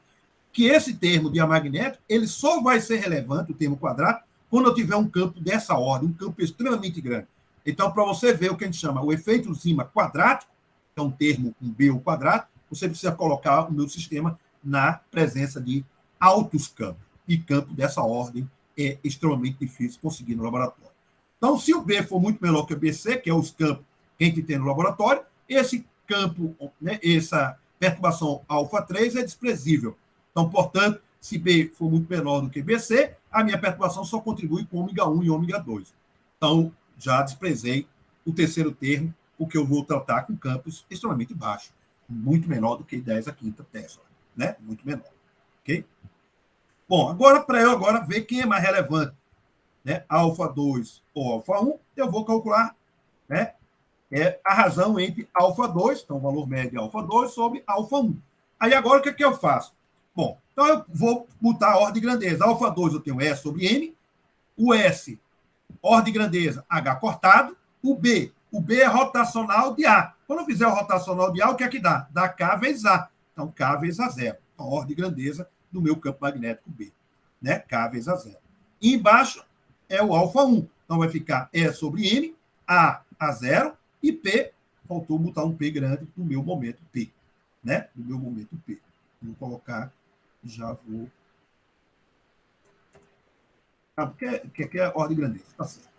Que esse termo diamagnético ele só vai ser relevante, o termo quadrado, quando eu tiver um campo dessa ordem, um campo extremamente grande. Então, para você ver o que a gente chama o efeito Zima quadrático, que é um termo com B ao quadrado, você precisa colocar o meu sistema na presença de altos campos. E campo dessa ordem é extremamente difícil conseguir no laboratório. Então, se o B for muito menor que o BC, que é os campos que a gente tem no laboratório, esse campo, né, essa perturbação alfa 3 é desprezível. Então, portanto, se B for muito menor do que BC, a minha perturbação só contribui com ômega 1 e ômega 2. Então, já desprezei o terceiro termo, porque eu vou tratar com campos extremamente baixos, muito menor do que 10 a quinta Tesla, né? Muito menor. Ok? Bom, agora, para eu agora ver quem é mais relevante, né? Alfa 2 ou alfa 1, eu vou calcular, né, a razão entre alfa 2, então o valor médio é alfa 2, sobre alfa 1. Aí agora o que eu faço? Bom, então eu vou botar a ordem de grandeza. Alfa 2 eu tenho S sobre M, o S, ordem de grandeza, H cortado, o B é rotacional de A. Quando eu fizer o rotacional de A, o que é que dá? Dá K vezes A. Então, K vezes A0. Então, a ordem de grandeza do meu campo magnético B. Né? K vezes A0. E embaixo é o alfa 1. Então, vai ficar E sobre M, A0 e P. Faltou botar um P grande no meu momento P. Né? No meu momento P. Vou colocar, já vou. Porque aqui é a ordem de grandeza. Tá certo.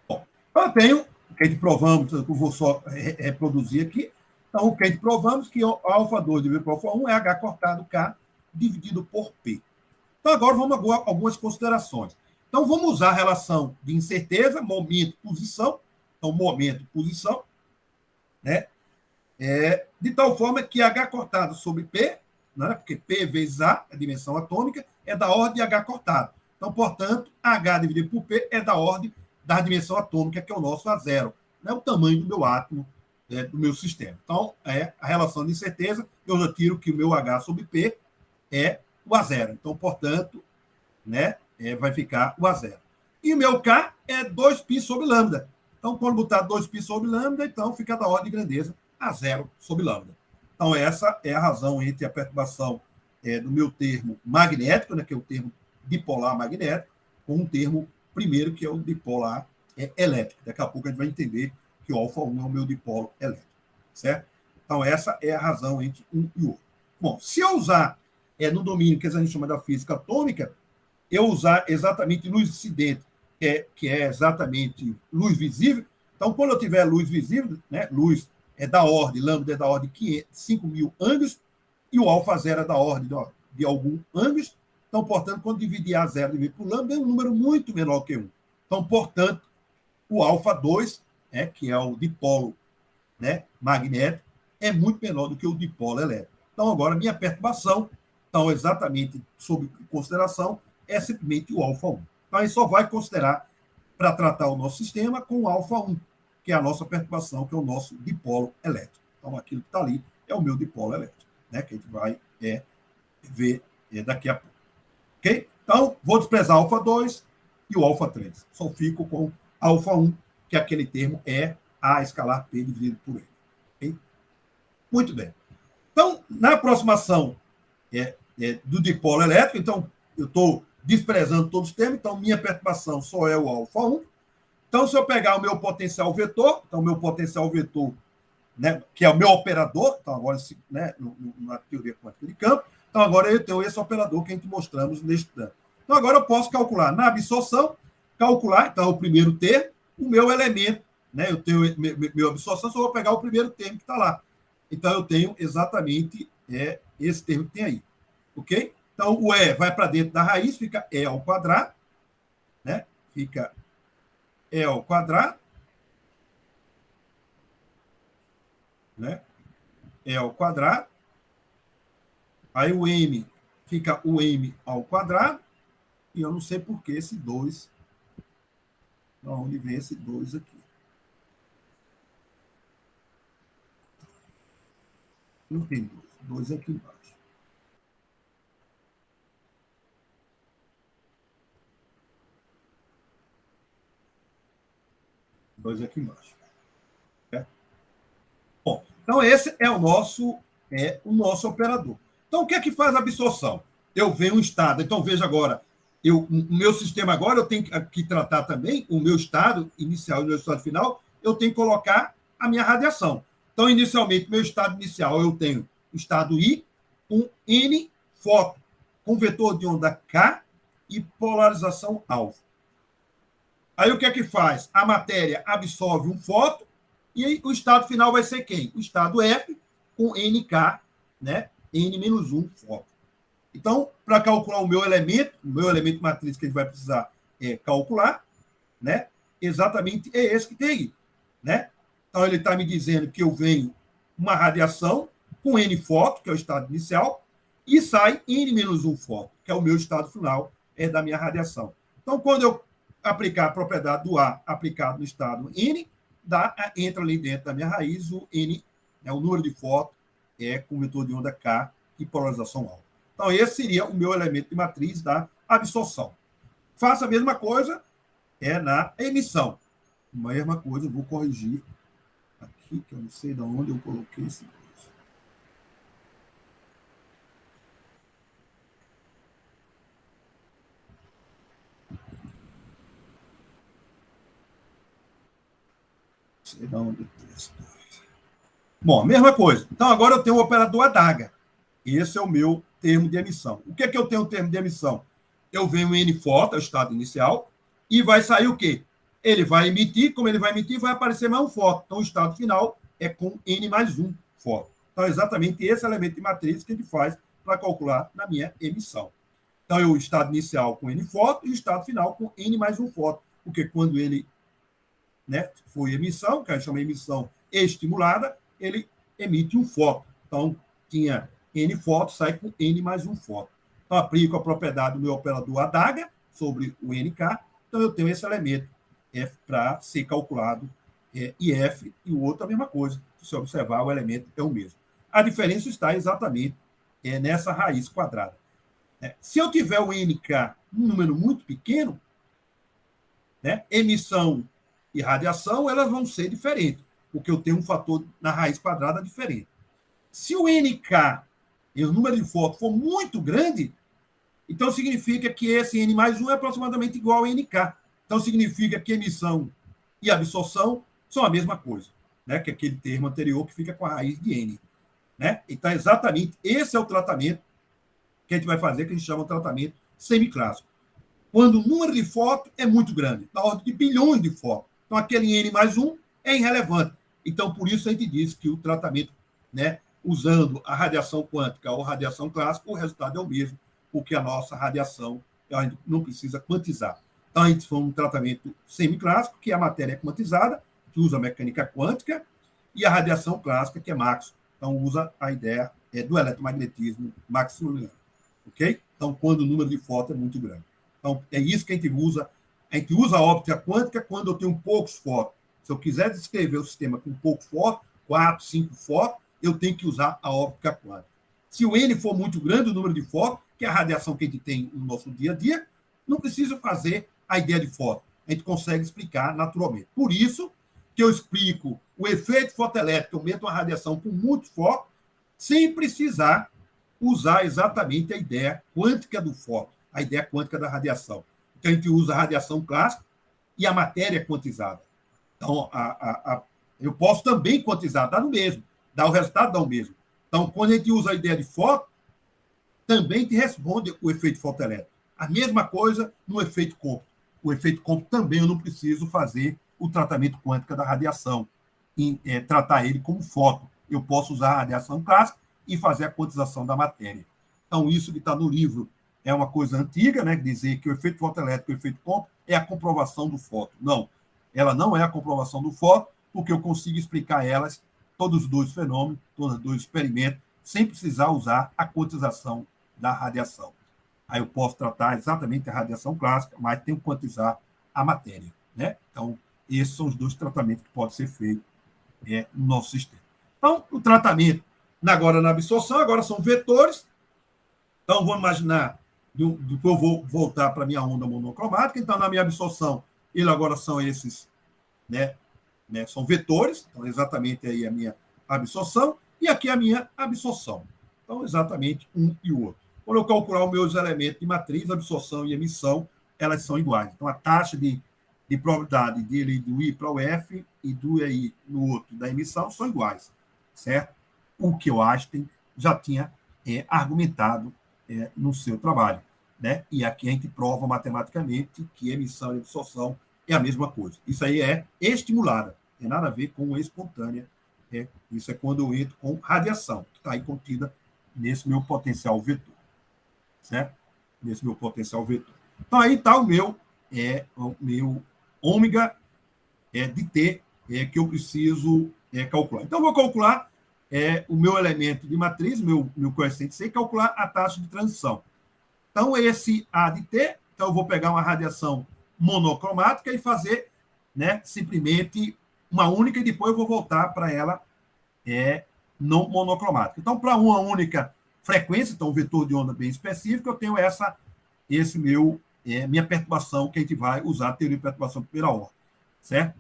Bom, eu tenho, que a gente provamos, eu vou só reproduzir aqui. Então, o que a gente provamos que alfa 2 dividido por alfa 1 é H cortado K dividido por P. Então, agora vamos a algumas considerações. Então, vamos usar a relação de incerteza, momento, posição. Então, momento, posição, né? De tal forma que H cortado sobre P, né? Porque P vezes A, a dimensão atômica, é da ordem de H cortado. Então, portanto, H dividido por P é da ordem da dimensão atômica, que é o nosso A0, né? O tamanho do meu átomo, do meu sistema. Então, a relação de incerteza, eu já tiro que o meu H sobre P é o A0. Então, portanto, né, vai ficar o A0. E o meu K é 2π sobre lambda. Então, quando botar 2π sobre lambda, então fica da ordem de grandeza A0 sobre lambda. Então, essa é a razão entre a perturbação do meu termo magnético, né, que é o termo dipolar magnético, com um termo primeiro, que é o dipolar elétrico. Daqui a pouco a gente vai entender que o alfa 1 é o meu dipolo elétrico. Certo? Então, essa é a razão entre um e outro. Bom, se eu usar no domínio que a gente chama da física atômica, eu usar exatamente luz incidente, que é exatamente luz visível. Então, quando eu tiver luz visível, né, luz é da ordem, lambda é da ordem de 5.000 ângulos, e o alfa zero é da ordem de algum ângulos. Então, portanto, quando dividir A0 dividido por lambda, é um número muito menor que 1. Então, portanto, o alfa 2, que é o dipolo, né, magnético, é muito menor do que o dipolo elétrico. Então, agora, minha perturbação, então, exatamente sob consideração, é simplesmente o alfa 1. Então, a gente só vai considerar, para tratar o nosso sistema, com o alfa 1, que é a nossa perturbação, que é o nosso dipolo elétrico. Então, aquilo que está ali é o meu dipolo elétrico, né, que a gente vai ver daqui a pouco. Ok? Então, vou desprezar alfa 2 e o alfa 3. Só fico com alfa 1, que aquele termo é A escalar P dividido por N. Okay? Muito bem. Então, na aproximação do dipolo elétrico, então, eu estou desprezando todos os termos, então minha perturbação só é o alfa 1. Então, se eu pegar o meu potencial vetor, então, o meu potencial vetor, né, que é o meu operador, então, agora, né, na teoria quântica de campo, então, agora eu tenho esse operador que a gente mostramos neste plano. Então, agora eu posso calcular na absorção, então, o primeiro termo, o meu elemento, né, eu tenho meu absorção, só vou pegar o primeiro termo que está lá. Então, eu tenho exatamente esse termo que tem aí. Ok? Então, o E vai para dentro da raiz, fica E ao quadrado, né? Fica E ao quadrado, né? E ao quadrado. Aí o M fica o M ao quadrado, e eu não sei por que esse 2, de onde vem esse 2 aqui. Não tem 2 aqui embaixo. Dois aqui embaixo. Bom, então esse é o nosso operador. Então, o que é que faz a absorção? Eu venho um estado. Então, veja agora, o meu sistema agora, eu tenho que tratar também o meu estado inicial e o meu estado final, eu tenho que colocar a minha radiação. Então, inicialmente, meu estado inicial, eu tenho o estado I com N fóton, com vetor de onda K e polarização alfa. Aí, o que é que faz? A matéria absorve um fóton, e aí, o estado final vai ser quem? O estado F com NK, né? N-1 fóton. Então, para calcular o meu elemento matriz que a gente vai precisar calcular, né? Exatamente é esse que tem aí, né? Então, ele está me dizendo que eu venho uma radiação com N fóton, que é o estado inicial, e sai N-1 fóton, que é o meu estado final da minha radiação. Então, quando eu aplicar a propriedade do A aplicado no estado N, entra ali dentro da minha raiz o N, o número de fóton com vetor de onda K e polarização alfa. Então, esse seria o meu elemento de matriz da absorção. Faça a mesma coisa na emissão. A mesma coisa, eu vou corrigir aqui, que eu não sei de onde eu coloquei esse. Sei de onde Bom, mesma coisa. Então, agora eu tenho o operador adaga. Esse é o meu termo de emissão. O que é que eu tenho o termo de emissão? Eu venho N fóton, é o estado inicial, e vai sair o quê? Ele vai emitir, como ele vai emitir, vai aparecer mais um fóton. Então, o estado final é com N mais 1 fóton. Então, é exatamente esse elemento de matriz que a gente faz para calcular na minha emissão. Então, o estado inicial com N fóton e o estado final com N mais um fóton, porque quando ele, né, foi emissão, que a gente chama de emissão estimulada, ele emite um fóton. Então, tinha N fótons, sai com N mais um fóton. Então, aplico a propriedade do meu operador adaga sobre o NK, então eu tenho esse elemento F para ser calculado IF, e o outro a mesma coisa. Se você observar, o elemento é o mesmo. A diferença está exatamente nessa raiz quadrada. Se eu tiver o NK um número muito pequeno, né, emissão e radiação, elas vão ser diferentes, porque eu tenho um fator na raiz quadrada diferente. Se o NK, e o número de fótons, for muito grande, então significa que esse N mais 1 é aproximadamente igual ao NK. Então significa que emissão e absorção são a mesma coisa, né, que aquele termo anterior que fica com a raiz de N. Né? Então, exatamente esse é o tratamento que a gente vai fazer, que a gente chama de tratamento semiclássico. Quando o número de fótons é muito grande, na ordem de bilhões de fótons. Então, aquele N mais 1 é irrelevante. Então, por isso a gente diz que o tratamento, né, usando a radiação quântica ou radiação clássica, o resultado é o mesmo, porque a nossa radiação a gente não precisa quantizar. Então, a gente faz um tratamento semiclássico, que é a matéria quantizada, que usa a mecânica quântica, e a radiação clássica, que é Maxwell. Então, usa a ideia do eletromagnetismo maxwelliano. Ok? Então, quando o número de fótons é muito grande. Então, é isso que a gente usa. A gente usa a óptica quântica quando eu tenho poucos fótons. Se eu quiser descrever o sistema com poucos fótons, 4, 5 fótons, eu tenho que usar a óptica quântica. Se o N for muito grande, o número de fótons, que é a radiação que a gente tem no nosso dia a dia, não precisa fazer a ideia de fóton. A gente consegue explicar naturalmente. Por isso que eu explico o efeito fotoelétrico, eu meto uma radiação com muitos fótons, sem precisar usar exatamente a ideia quântica do fóton, a ideia quântica da radiação. Então, a gente usa a radiação clássica e a matéria quantizada. Então, eu posso também quantizar, dá no mesmo, dá o resultado, dá o mesmo. Então, quando a gente usa a ideia de fóton, também te responde o efeito fotoelétrico. A mesma coisa no efeito Compton. O efeito Compton também eu não preciso fazer o tratamento quântico da radiação, e tratar ele como fóton. Eu posso usar a radiação clássica e fazer a quantização da matéria. Então, isso que está no livro é uma coisa antiga, né? Dizer que o efeito fotoelétrico e o efeito Compton é a comprovação do fóton. Não, ela não é a comprovação do fóton, porque eu consigo explicar elas, todos os dois fenômenos, todos os dois experimentos, sem precisar usar a quantização da radiação. Aí eu posso tratar exatamente a radiação clássica, mas tenho que quantizar a matéria. Né? Então, esses são os dois tratamentos que podem ser feitos no nosso sistema. Então, o tratamento agora na absorção, agora são vetores. Então, vamos imaginar que eu vou voltar para a minha onda monocromática. Então, na minha absorção, ele agora são esses, né, são vetores. Então, exatamente aí a minha absorção. E aqui a minha absorção. Então, exatamente um e o outro. Quando eu calcular os meus elementos de matriz, absorção e emissão, elas são iguais. Então, a taxa de probabilidade dele do I para o F e do I no outro da emissão são iguais, certo? O que o Einstein já tinha argumentado no seu trabalho. Né? E aqui a gente prova matematicamente que emissão e absorção é a mesma coisa. Isso aí é estimulada, não tem nada a ver com espontânea. Isso é quando eu entro com radiação, que está aí contida nesse meu potencial vetor. Certo? Nesse meu potencial vetor. Então, aí está o meu ômega de T que eu preciso calcular. Então, eu vou calcular o meu elemento de matriz, meu coeficiente C, e calcular a taxa de transição. Então, esse A de T, então eu vou pegar uma radiação monocromática e fazer, né, simplesmente uma única, e depois eu vou voltar para ela não monocromática. Então, para uma única frequência, então um vetor de onda bem específico, eu tenho minha perturbação, que a gente vai usar a teoria de perturbação de primeira ordem, certo?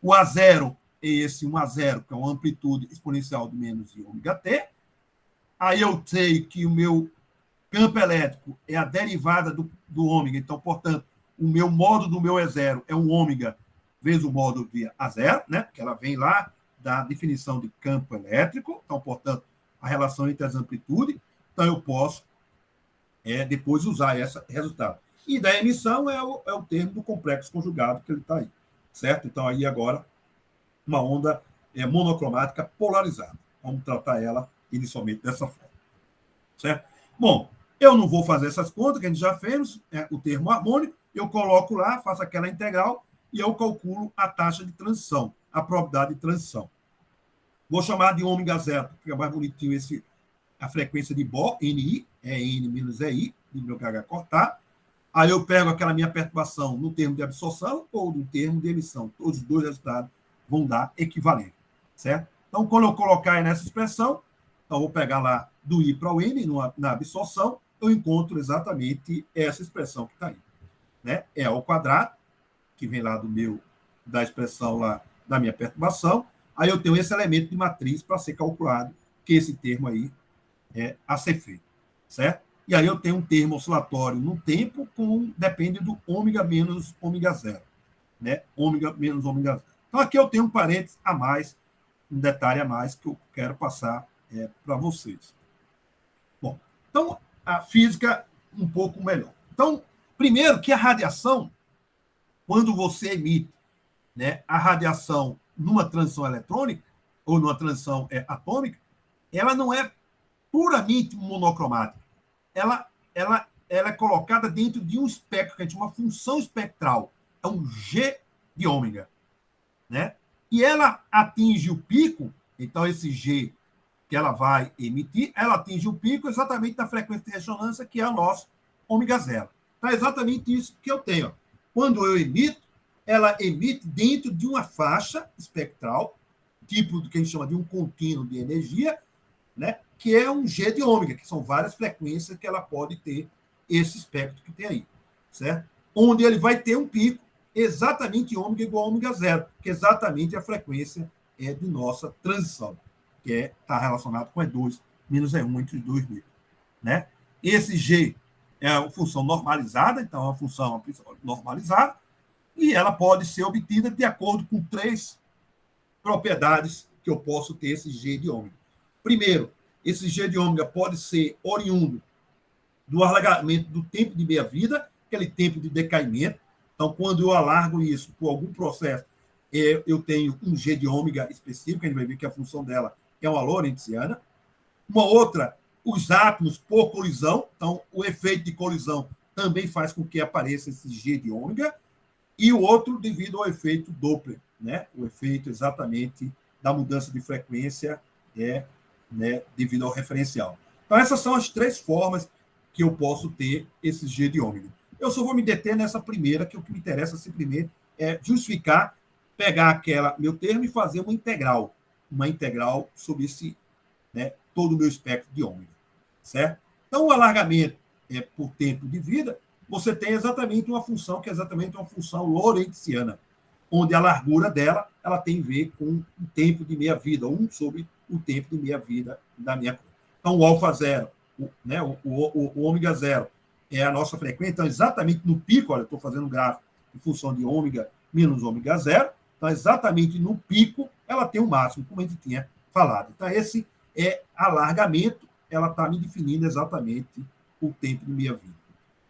O A0 é esse 1A0, que é uma amplitude exponencial de menos i ômega t. Aí eu sei que o meu campo elétrico é a derivada do ômega, então, portanto, o meu módulo do meu E0 é um ômega vezes o módulo de A0, né? Porque ela vem lá da definição de campo elétrico, então, portanto, a relação entre as amplitudes. Então, eu posso depois usar esse resultado. E da emissão é o termo do complexo conjugado que ele está aí, certo? Então, aí agora, uma onda monocromática polarizada. vamos tratar ela inicialmente dessa forma. Certo? Bom, eu não vou fazer essas contas que a gente já fez, o termo harmônico, eu coloco lá, faço aquela integral e eu calculo a taxa de transição, a probabilidade de transição. Vou chamar de ômega zero, porque fica mais bonitinho a frequência de Bohr, NI, é N menos EI, de meu KH cortar. Aí eu pego aquela minha perturbação no termo de absorção ou no termo de emissão. Todos os dois resultados vão dar equivalente, certo? Então, quando eu colocar aí nessa expressão, então eu vou pegar lá do I para o N na absorção, eu encontro exatamente essa expressão que está aí. Né? É ao quadrado, que vem lá da expressão lá da minha perturbação. Aí eu tenho esse elemento de matriz para ser calculado, que esse termo aí é a ser feito, certo? E aí eu tenho um termo oscilatório no tempo, depende do ômega menos ômega zero, né? Ômega menos ômega zero. Então aqui eu tenho um parênteses a mais, um detalhe a mais que eu quero passar para vocês. Bom, então a física um pouco melhor. Então, primeiro que a radiação, quando você emite, né, a radiação numa transição eletrônica ou numa transição atômica, ela não é puramente monocromática. Ela é colocada dentro de um espectro que a gente chama função espectral. É um G de ômega. Né? E ela atinge o pico, então esse G que ela vai emitir, ela atinge o pico exatamente na frequência de ressonância, que é o nosso ômega zero. Então é exatamente isso que eu tenho. Quando eu emito, ela emite dentro de uma faixa espectral, tipo do que a gente chama de um contínuo de energia, né? Que é um G de ômega, que são várias frequências que ela pode ter esse espectro que tem aí, certo? Onde ele vai ter um pico exatamente ômega igual a ômega zero, que é exatamente a frequência de nossa transição, que está relacionado com E2 menos E1 entre os dois níveis, né? Esse G é uma função normalizada, então é uma função normalizada, e ela pode ser obtida de acordo com 3 propriedades que eu posso ter esse G de ômega. Primeiro, esse G de ômega pode ser oriundo do alargamento do tempo de meia-vida, aquele tempo de decaimento. Então, quando eu alargo isso por algum processo, eu tenho um G de ômega específico, a gente vai ver que a função dela é uma lorentziana. Uma outra, os átomos por colisão. Então, o efeito de colisão também faz com que apareça esse G de ômega. E o outro, devido ao efeito Doppler, né? O efeito exatamente da mudança de frequência né, devido ao referencial. Então, essas são as 3 formas que eu posso ter esse G de ômega. Eu só vou me deter nessa primeira, que o que me interessa simplesmente é justificar, pegar meu termo e fazer uma integral sobre todo o meu espectro de ômega, certo? Então, o alargamento por tempo de vida, você tem exatamente uma função que é exatamente uma função lorentziana, onde a largura dela ela tem a ver com o tempo de meia-vida, 1 sobre o tempo de meia-vida da minha coisa. Então, o alfa zero, o ômega zero é a nossa frequência, então, exatamente no pico, olha, eu estou fazendo um gráfico em função de ômega menos ômega zero, então, exatamente no pico, ela tem o máximo, como a gente tinha falado. Então, esse alargamento, ela está me definindo exatamente o tempo de meia-vida.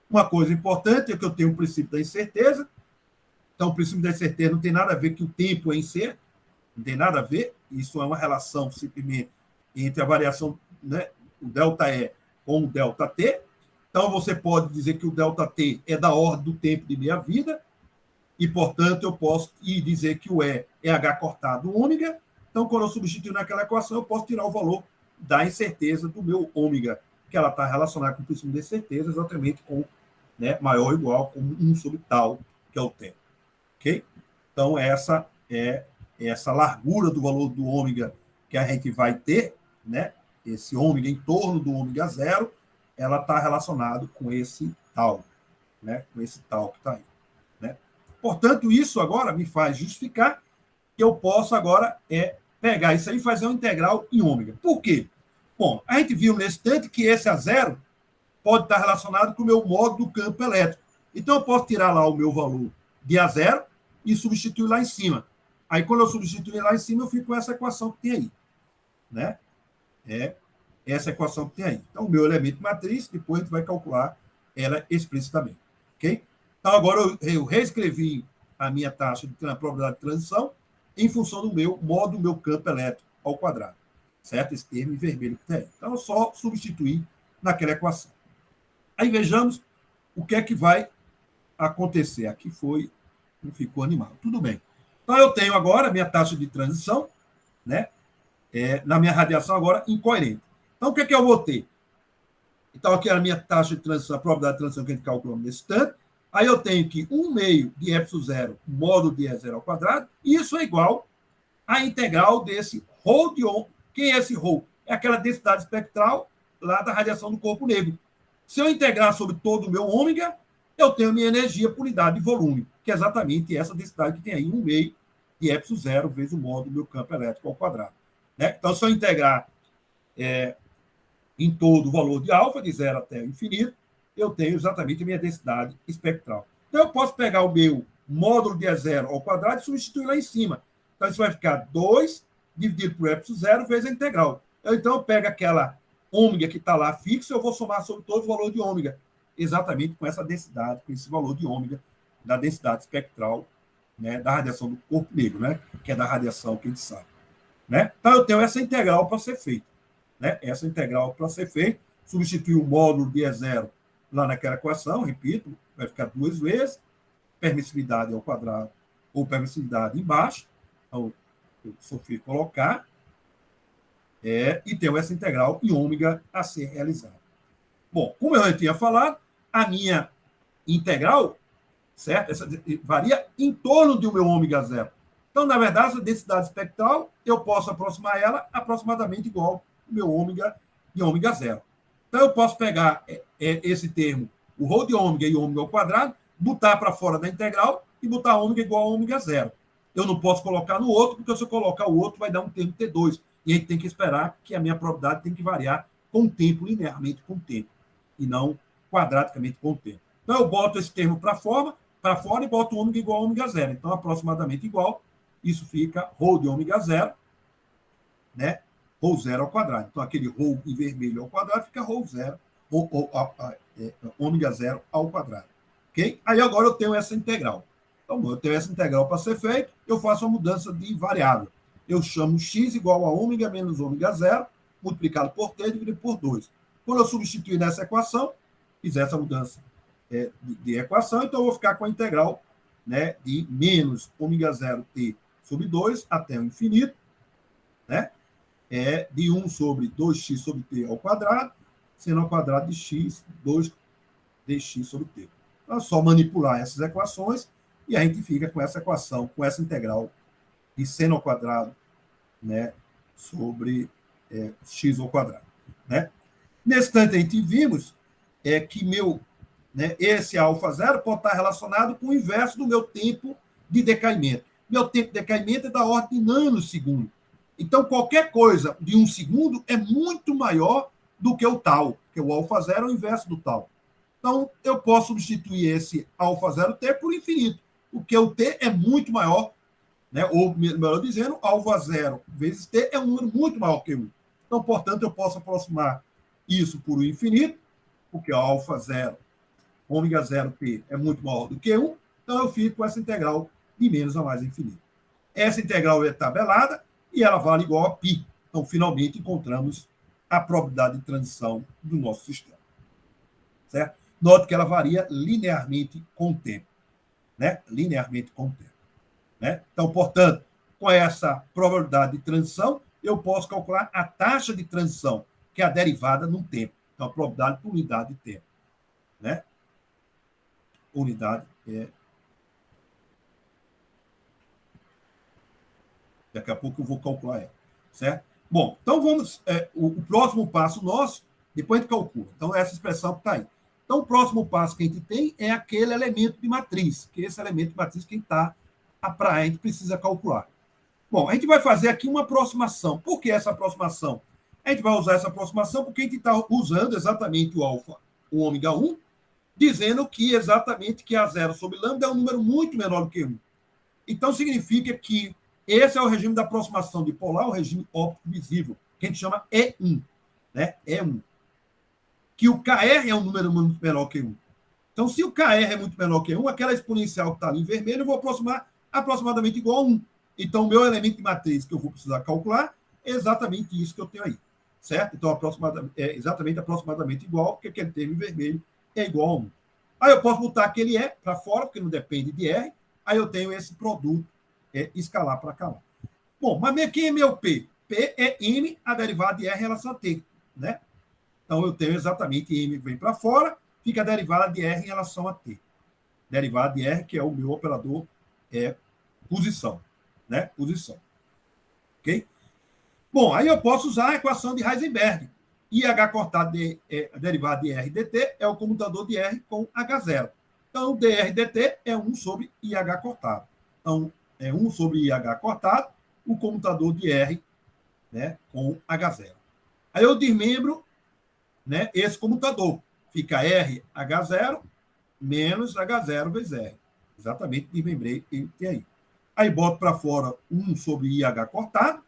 Uma coisa importante é que eu tenho o princípio da incerteza. Então, o princípio da incerteza não tem nada a ver que o tempo é incerto, não tem nada a ver. Isso é uma relação simplesmente entre a variação, né, o ΔE com o ΔT. Então, você pode dizer que o ΔT é da ordem do tempo de meia-vida, e, portanto, eu posso dizer que o E é H cortado ômega. Então, quando eu substituir naquela equação, eu posso tirar o valor da incerteza do meu ômega, que ela está relacionada com o princípio da incerteza, exatamente com maior ou igual com 1 sobre tal, que é o tempo. Ok? Então, essa é essa largura do valor do ômega que a gente vai ter, né? Esse ômega em torno do ômega zero, ela está relacionada com esse tal, né? Com esse tal que está aí. Né? Portanto, isso agora me faz justificar que eu posso agora pegar isso aí e fazer uma integral em ômega. Por quê? Bom, a gente viu nesse instante que esse a zero pode estar relacionado com o meu modo do campo elétrico. Então, eu posso tirar lá o meu valor de a zero e substituir lá em cima. Aí, quando eu substituir lá em cima, eu fico com essa equação que tem aí. Né? É essa equação que tem aí. Então, o meu elemento matriz, depois a gente vai calcular ela explicitamente. Ok? Então, agora eu reescrevi a minha taxa de probabilidade de transição em função do meu modo do meu campo elétrico ao quadrado. certo? Esse termo em vermelho que está aí. Então, é só substituir naquela equação. Aí vejamos o que é que vai acontecer. Aqui não ficou animado. Tudo bem. Então, eu tenho agora minha taxa de transição, né? Na minha radiação agora incoerente. Então, o que é que eu vou ter? Então, aqui é a minha taxa de transição, a probabilidade de transição que a gente calculou nesse tanto. Aí eu tenho que 1 meio de ε0 módulo de E0 ao quadrado, e isso é igual à integral desse ρ de ômega. Quem é esse ρ? É aquela densidade espectral lá da radiação do corpo negro. Se eu integrar sobre todo o meu ômega, eu tenho minha energia por unidade de volume, que é exatamente essa densidade que tem aí, 1 meio de ε0 vezes o módulo do meu campo elétrico ao quadrado. Né? Então, se eu integrar em todo o valor de alfa, de 0 até o infinito, eu tenho exatamente a minha densidade espectral. Então, eu posso pegar o meu módulo de E0 ao quadrado e substituir lá em cima. Então, isso vai ficar 2 dividido por ε0 vezes a integral. Então, eu pego aquela ômega que está lá fixa, eu vou somar sobre todo o valor de ômega, exatamente com essa densidade, com esse valor de ômega da densidade espectral, né, da radiação do corpo negro, né, que é da radiação que a gente sabe. Né? Então, eu tenho essa integral para ser feita. Né? Essa integral para ser feita, substituir o módulo de E0 lá naquela equação, repito, vai ficar 2 vezes, permissividade ao quadrado, ou permissividade embaixo, então, eu sofri colocar, e tenho essa integral em ômega a ser realizada. Bom, como eu já tinha falado, a minha integral, certo? Essa varia em torno de um meu ômega zero. Então, na verdade, essa densidade espectral, eu posso aproximar ela aproximadamente igual ao meu ômega de ômega zero. Então, eu posso pegar esse termo, o ρ de ômega e ômega ao quadrado, botar para fora da integral e botar ômega igual a ômega zero. Eu não posso colocar no outro, porque se eu colocar o outro, vai dar um termo T2. E a gente tem que esperar que a minha probabilidade tem que variar com o tempo, linearmente com o tempo, e não quadraticamente com o tempo. Então, eu boto esse termo para fora e boto ômega igual a ômega zero. Então, aproximadamente igual, isso fica ρ de ômega zero, né? Ρ zero ao quadrado. Então, aquele ρ em vermelho ao quadrado fica ρ zero, ômega zero ao quadrado. Ok? Aí, agora eu tenho essa integral. Então, eu tenho essa integral para ser feita, eu faço uma mudança de variável. Eu chamo x igual a ômega menos ômega zero, multiplicado por t, dividido por 2. Quando eu substituir nessa equação, fizer essa mudança de equação, então eu vou ficar com a integral, né, de menos ômega zero t sobre 2 até o infinito, né, de 1 sobre 2x sobre t ao quadrado, seno ao quadrado de x, 2 dx sobre t. Então, é só manipular essas equações e a gente fica com essa equação, com essa integral de seno ao quadrado, né, sobre x ao quadrado. Né? Nesse instante, a gente vimos que esse alfa zero pode estar relacionado com o inverso do meu tempo de decaimento. Meu tempo de decaimento é da ordem de nanosegundo. Então, qualquer coisa de 1 segundo é muito maior do que o tal, porque o alfa zero é o inverso do tal. Então, eu posso substituir esse alfa zero t por infinito, porque o t é muito maior, né? Ou, melhor dizendo, alfa zero vezes t é um número muito maior que 1. Então, portanto, eu posso aproximar isso por 1 infinito, porque o alfa zero, ômega zero t é muito maior do que 1, então eu fico com essa integral de menos a mais infinito. Essa integral é tabelada e ela vale igual a π. Então, finalmente, encontramos a probabilidade de transição do nosso sistema. Certo? Note que ela varia linearmente com o tempo. Né? Linearmente com o tempo. Né? Então, portanto, com essa probabilidade de transição, eu posso calcular a taxa de transição, que é a derivada no tempo. Então, a probabilidade por unidade de tempo. Né? Unidade daqui a pouco eu vou calcular ela. Certo? Bom, então vamos. O próximo passo nosso, depois a gente calcula. Então, essa expressão que está aí. Então, o próximo passo que a gente tem é aquele elemento de matriz, que é esse elemento de matriz que a gente precisa calcular. Bom, a gente vai fazer aqui uma aproximação. Por que essa aproximação? A gente vai usar essa aproximação porque a gente está usando exatamente o alfa, o ômega 1, dizendo que exatamente que A0 sobre lambda é um número muito menor do que 1. Então, significa que esse é o regime da aproximação dipolar, o regime óptico visível, que a gente chama E1. Né? E1. Que o KR é um número muito menor que 1. Então, se o KR é muito menor que 1, aquela exponencial que está ali em vermelho, eu vou aproximar aproximadamente igual a 1. Então, o meu elemento de matriz que eu vou precisar calcular É exatamente isso que eu tenho aí, certo? Então, é exatamente aproximadamente igual, porque aquele termo em vermelho é igual a 1. Aí eu posso botar aquele E para fora, porque não depende de R, aí eu tenho esse produto escalar para cá. Bom, mas quem é meu P? P é M, a derivada de R em relação a T, né? Então, eu tenho exatamente M vem para fora, fica a derivada de R em relação a T. Derivada de R, que é o meu operador posição, né? Posição. Ok? Bom, aí eu posso usar a equação de Heisenberg. IH cortado a derivada de R dt é o comutador de R com H0. Então, dr dt é 1 sobre IH cortado. Então, é 1 sobre IH cortado, o comutador de R, né, com H0. Aí eu desmembro, né, esse comutador. Fica R H0 menos H0 vezes R. Exatamente, desmembrei ele aí. Aí boto para fora 1 sobre IH cortado.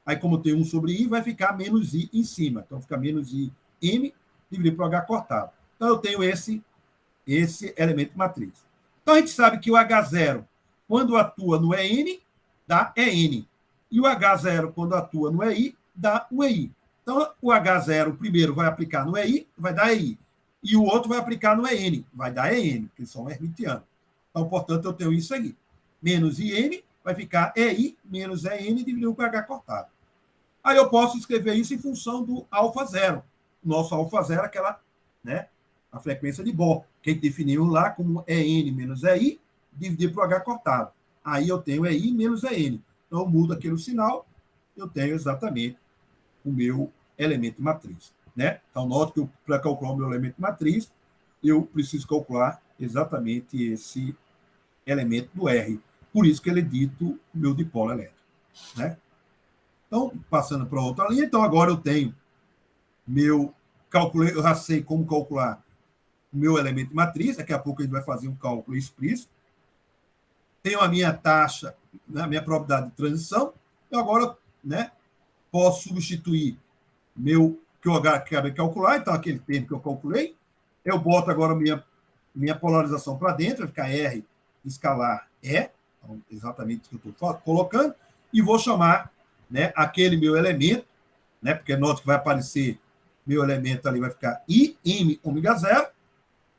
Aí, como tem 1 sobre I, vai ficar menos I em cima. Então, fica menos I M dividido por H cortado. Então, eu tenho esse elemento matriz. Então, a gente sabe que o H0, quando atua no EN, dá EN. E o H0, quando atua no EI, dá o EI. Então, o H0 primeiro vai aplicar no EI, vai dar EI. E o outro vai aplicar no EN, vai dar EN, porque são hermitianos. Então, portanto, eu tenho isso aí. Menos IN vai ficar EI menos EN dividido por H cortado. Aí eu posso escrever isso em função do alfa zero. Nosso alfa zero é aquela, né, a frequência de Bohr, que a gente definiu lá como EN menos EI dividido por H cortado. Aí eu tenho EI menos EN. Então, eu mudo aquele sinal, eu tenho exatamente o meu elemento matriz, né? Então, note que para calcular o meu elemento matriz, eu preciso calcular exatamente esse elemento do R. Por isso que ele é dito o meu dipolo elétrico, né? Então, passando para outra linha, então agora eu tenho eu já sei como calcular o meu elemento matriz, daqui a pouco a gente vai fazer um cálculo explícito. Tenho a minha taxa, né, a minha probabilidade de transição, eu agora, né, posso substituir que eu acabei de calcular, então aquele termo que eu calculei, eu boto agora minha polarização para dentro, vai ficar R escalar E, então, exatamente o que eu estou colocando, e vou chamar, né, aquele meu elemento, né, porque note que vai aparecer meu elemento ali, vai ficar I, M, ômega zero,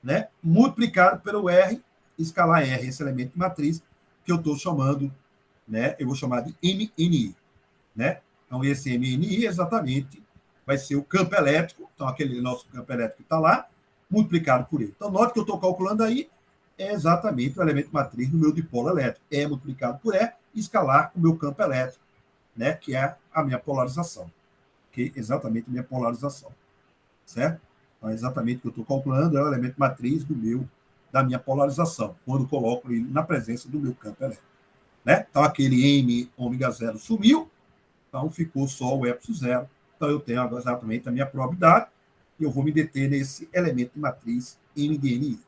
né, multiplicado pelo R, escalar R, esse elemento de matriz, que eu estou chamando, né, eu vou chamar de MNI. Né? Então, esse MNI exatamente vai ser o campo elétrico, então aquele nosso campo elétrico que está lá, multiplicado por ele. Então, note que eu estou calculando aí é exatamente o elemento matriz do meu dipolo elétrico. É multiplicado por E, escalar com o meu campo elétrico, né, que é a minha polarização. Que é exatamente a minha polarização. Certo? Então, exatamente o que eu estou calculando é o elemento matriz da minha polarização, quando coloco ele na presença do meu campo elétrico. Né? Então, aquele M ômega zero sumiu, então ficou só o epsilon zero. Então, eu tenho exatamente a minha probabilidade e eu vou me deter nesse elemento de matriz MDNI.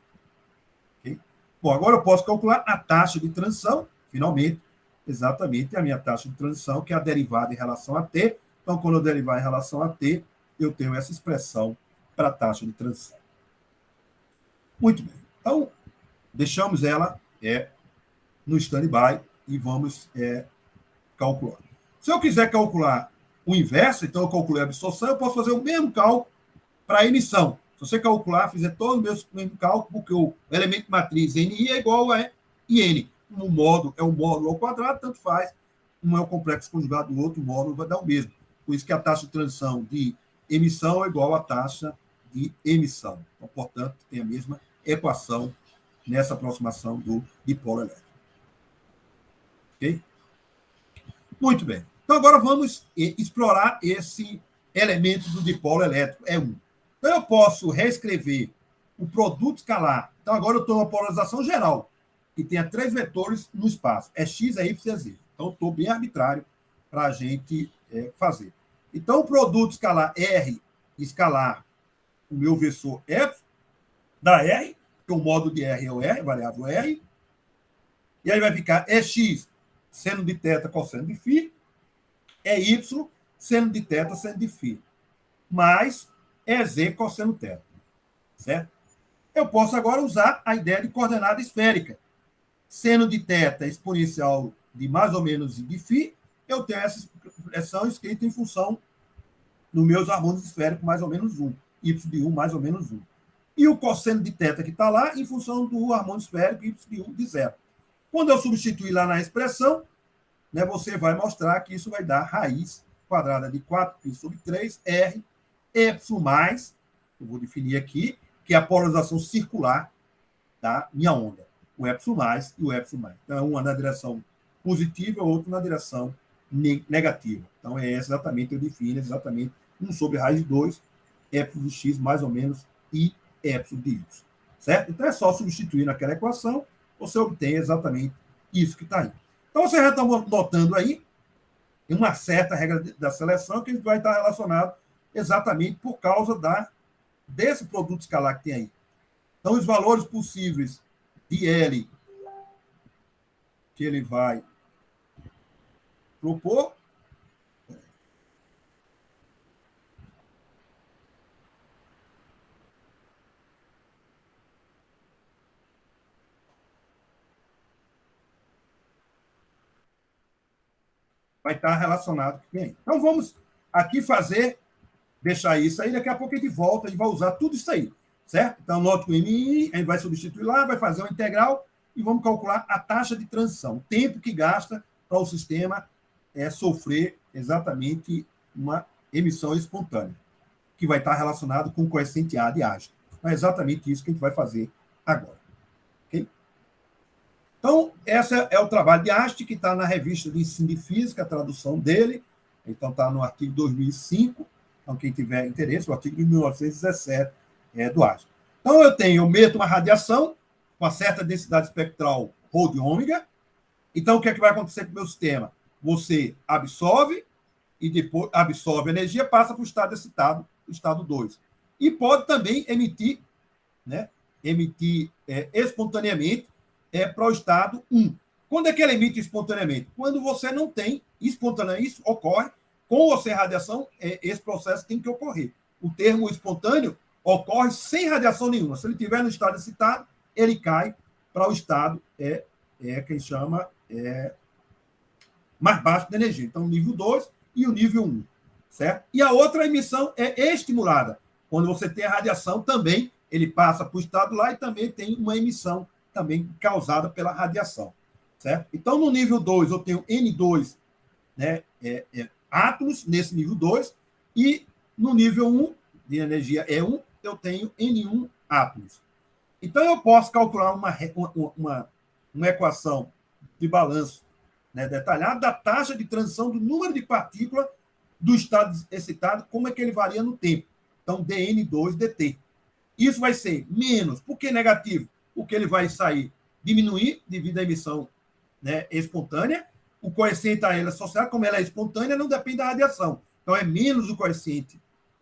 Okay? Bom, agora eu posso calcular a taxa de transição, finalmente, exatamente a minha taxa de transição, que é a derivada em relação a T. Então, quando eu derivar em relação a T, eu tenho essa expressão para a taxa de transição. Muito bem. Então, deixamos ela no stand-by e vamos calcular. Se eu quiser calcular o inverso, então eu calculei a absorção, eu posso fazer o mesmo cálculo para a emissão. Se você calcular, fizer todo o mesmo cálculo, porque o elemento matriz NI é igual a IN. Um módulo é um módulo ao quadrado, tanto faz. Um é o complexo conjugado do outro, o módulo vai dar o mesmo. Por isso que a taxa de transição de emissão é igual à taxa de emissão. Então, portanto, tem a mesma equação nessa aproximação do dipolo elétrico. Ok? Muito bem. Então, agora vamos explorar esse elemento do dipolo elétrico, E1. Então, eu posso reescrever o produto escalar. Então, agora eu estou numa polarização geral, que tenha 3 vetores no espaço. É X, é Y, é Z. Então, estou bem arbitrário para a gente fazer. Então, o produto escalar R, escalar o meu vetor F, da R, que o módulo de R é o R, variável R. E aí vai ficar X, seno de θ, cosseno de φ, é Y, seno de θ, seno de φ, mais EZ, cosseno θ. Certo? Eu posso agora usar a ideia de coordenada esférica. Seno de θ exponencial de mais ou menos I de φ, eu tenho essa expressão escrita em função dos meus harmônicos esféricos, mais ou menos 1. Y de 1, mais ou menos 1. E o cosseno de θ que está lá, em função do harmônico esférico, Y de 1 de 0. Quando eu substituir lá na expressão, né, você vai mostrar que isso vai dar raiz quadrada de 4π sobre 3, R, Y mais, eu vou definir aqui, que é a polarização circular da minha onda. O Y mais e o Y mais. Então, uma na direção positiva, outra na direção negativa. Então, é exatamente, eu defino exatamente 1 sobre raiz de 2, Y de x mais ou menos, e Y de y. Certo? Então, é só substituir naquela equação, você obtém exatamente isso que está aí. Então, você já está notando aí uma certa regra da seleção que vai estar relacionado exatamente por causa desse produto escalar que tem aí. Então, os valores possíveis de L que ele vai propor vai estar relacionado com o que vem. Então, vamos aqui deixar isso aí, daqui a pouco a gente volta e vai usar tudo isso aí, certo? Então, note que o MI, a gente vai substituir lá, vai fazer uma integral e vamos calcular a taxa de transição, o tempo que gasta para o sistema sofrer exatamente uma emissão espontânea, que vai estar relacionado com o coeficiente A de Einstein. Então, é exatamente isso que a gente vai fazer agora. Okay? Então, esse é o trabalho de Einstein, que está na revista de ensino de física, a tradução dele. Então, está no artigo 2005. Então, quem tiver interesse, o artigo de 1917 do Einstein. Então, eu meto uma radiação com uma certa densidade espectral ρ de ômega. Então, o que é que vai acontecer com o meu sistema? Você absorve e depois absorve a energia, passa para o estado excitado, o estado 2. E pode também emitir, né, espontaneamente para o estado 1. Quando é que ele emite espontaneamente? Quando você não tem espontaneamente, isso ocorre com ou sem radiação, esse processo tem que ocorrer. O termo espontâneo ocorre sem radiação nenhuma. Se ele estiver no estado excitado, ele cai para o estado que chama mais baixo de energia. Então, o nível 2 e o nível 1. Certo? E a outra emissão é estimulada. Quando você tem a radiação, também ele passa para o estado lá e também tem uma emissão também causada pela radiação. Certo? Então, no nível 2, eu tenho N2, né, átomos nesse nível 2, e no nível 1, de energia E1, eu tenho N1 átomos. Então, eu posso calcular uma equação de balanço, né, detalhada da taxa de transição do número de partículas do estado excitado, como é que ele varia no tempo. Então, dN2 dt. Isso vai ser menos. Por que negativo? Porque ele vai diminuir devido à emissão, né, espontânea. O coeficiente a ela associado, como ela é espontânea, não depende da radiação. Então, é menos o coeficiente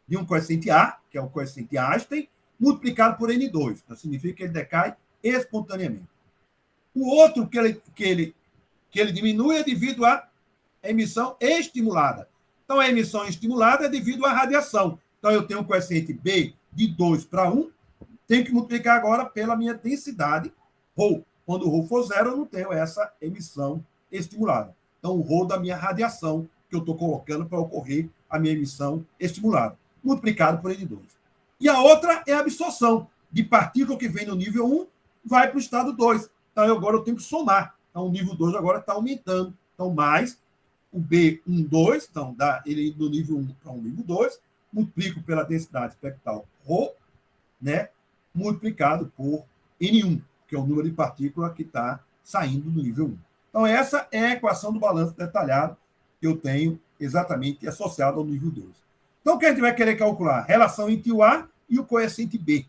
de um coeficiente A, que é o coeficiente Einstein, multiplicado por N2. Então, significa que ele decai espontaneamente. O outro que ele diminui é devido à emissão estimulada. Então, a emissão estimulada é devido à radiação. Então, eu tenho um coeficiente B de 2 para 1, tenho que multiplicar agora pela minha densidade, ρ. Quando o ρ for zero, eu não tenho essa emissão estimulada. Então, o ρ da minha radiação que eu estou colocando para ocorrer a minha emissão estimulada, multiplicado por N2. E a outra é a absorção de partícula que vem no nível 1, vai para o estado 2. Então, agora eu tenho que somar. Então, o nível 2 agora está aumentando. Então, mais o B12, então, dá ele do nível 1 para o nível 2, multiplico pela densidade espectral ρ, né, multiplicado por N1, que é o número de partículas que está saindo do nível 1. Então, essa é a equação do balanço detalhado que eu tenho exatamente associado ao nível 2. Então, o que a gente vai querer calcular? Relação entre o A e o coeficiente B,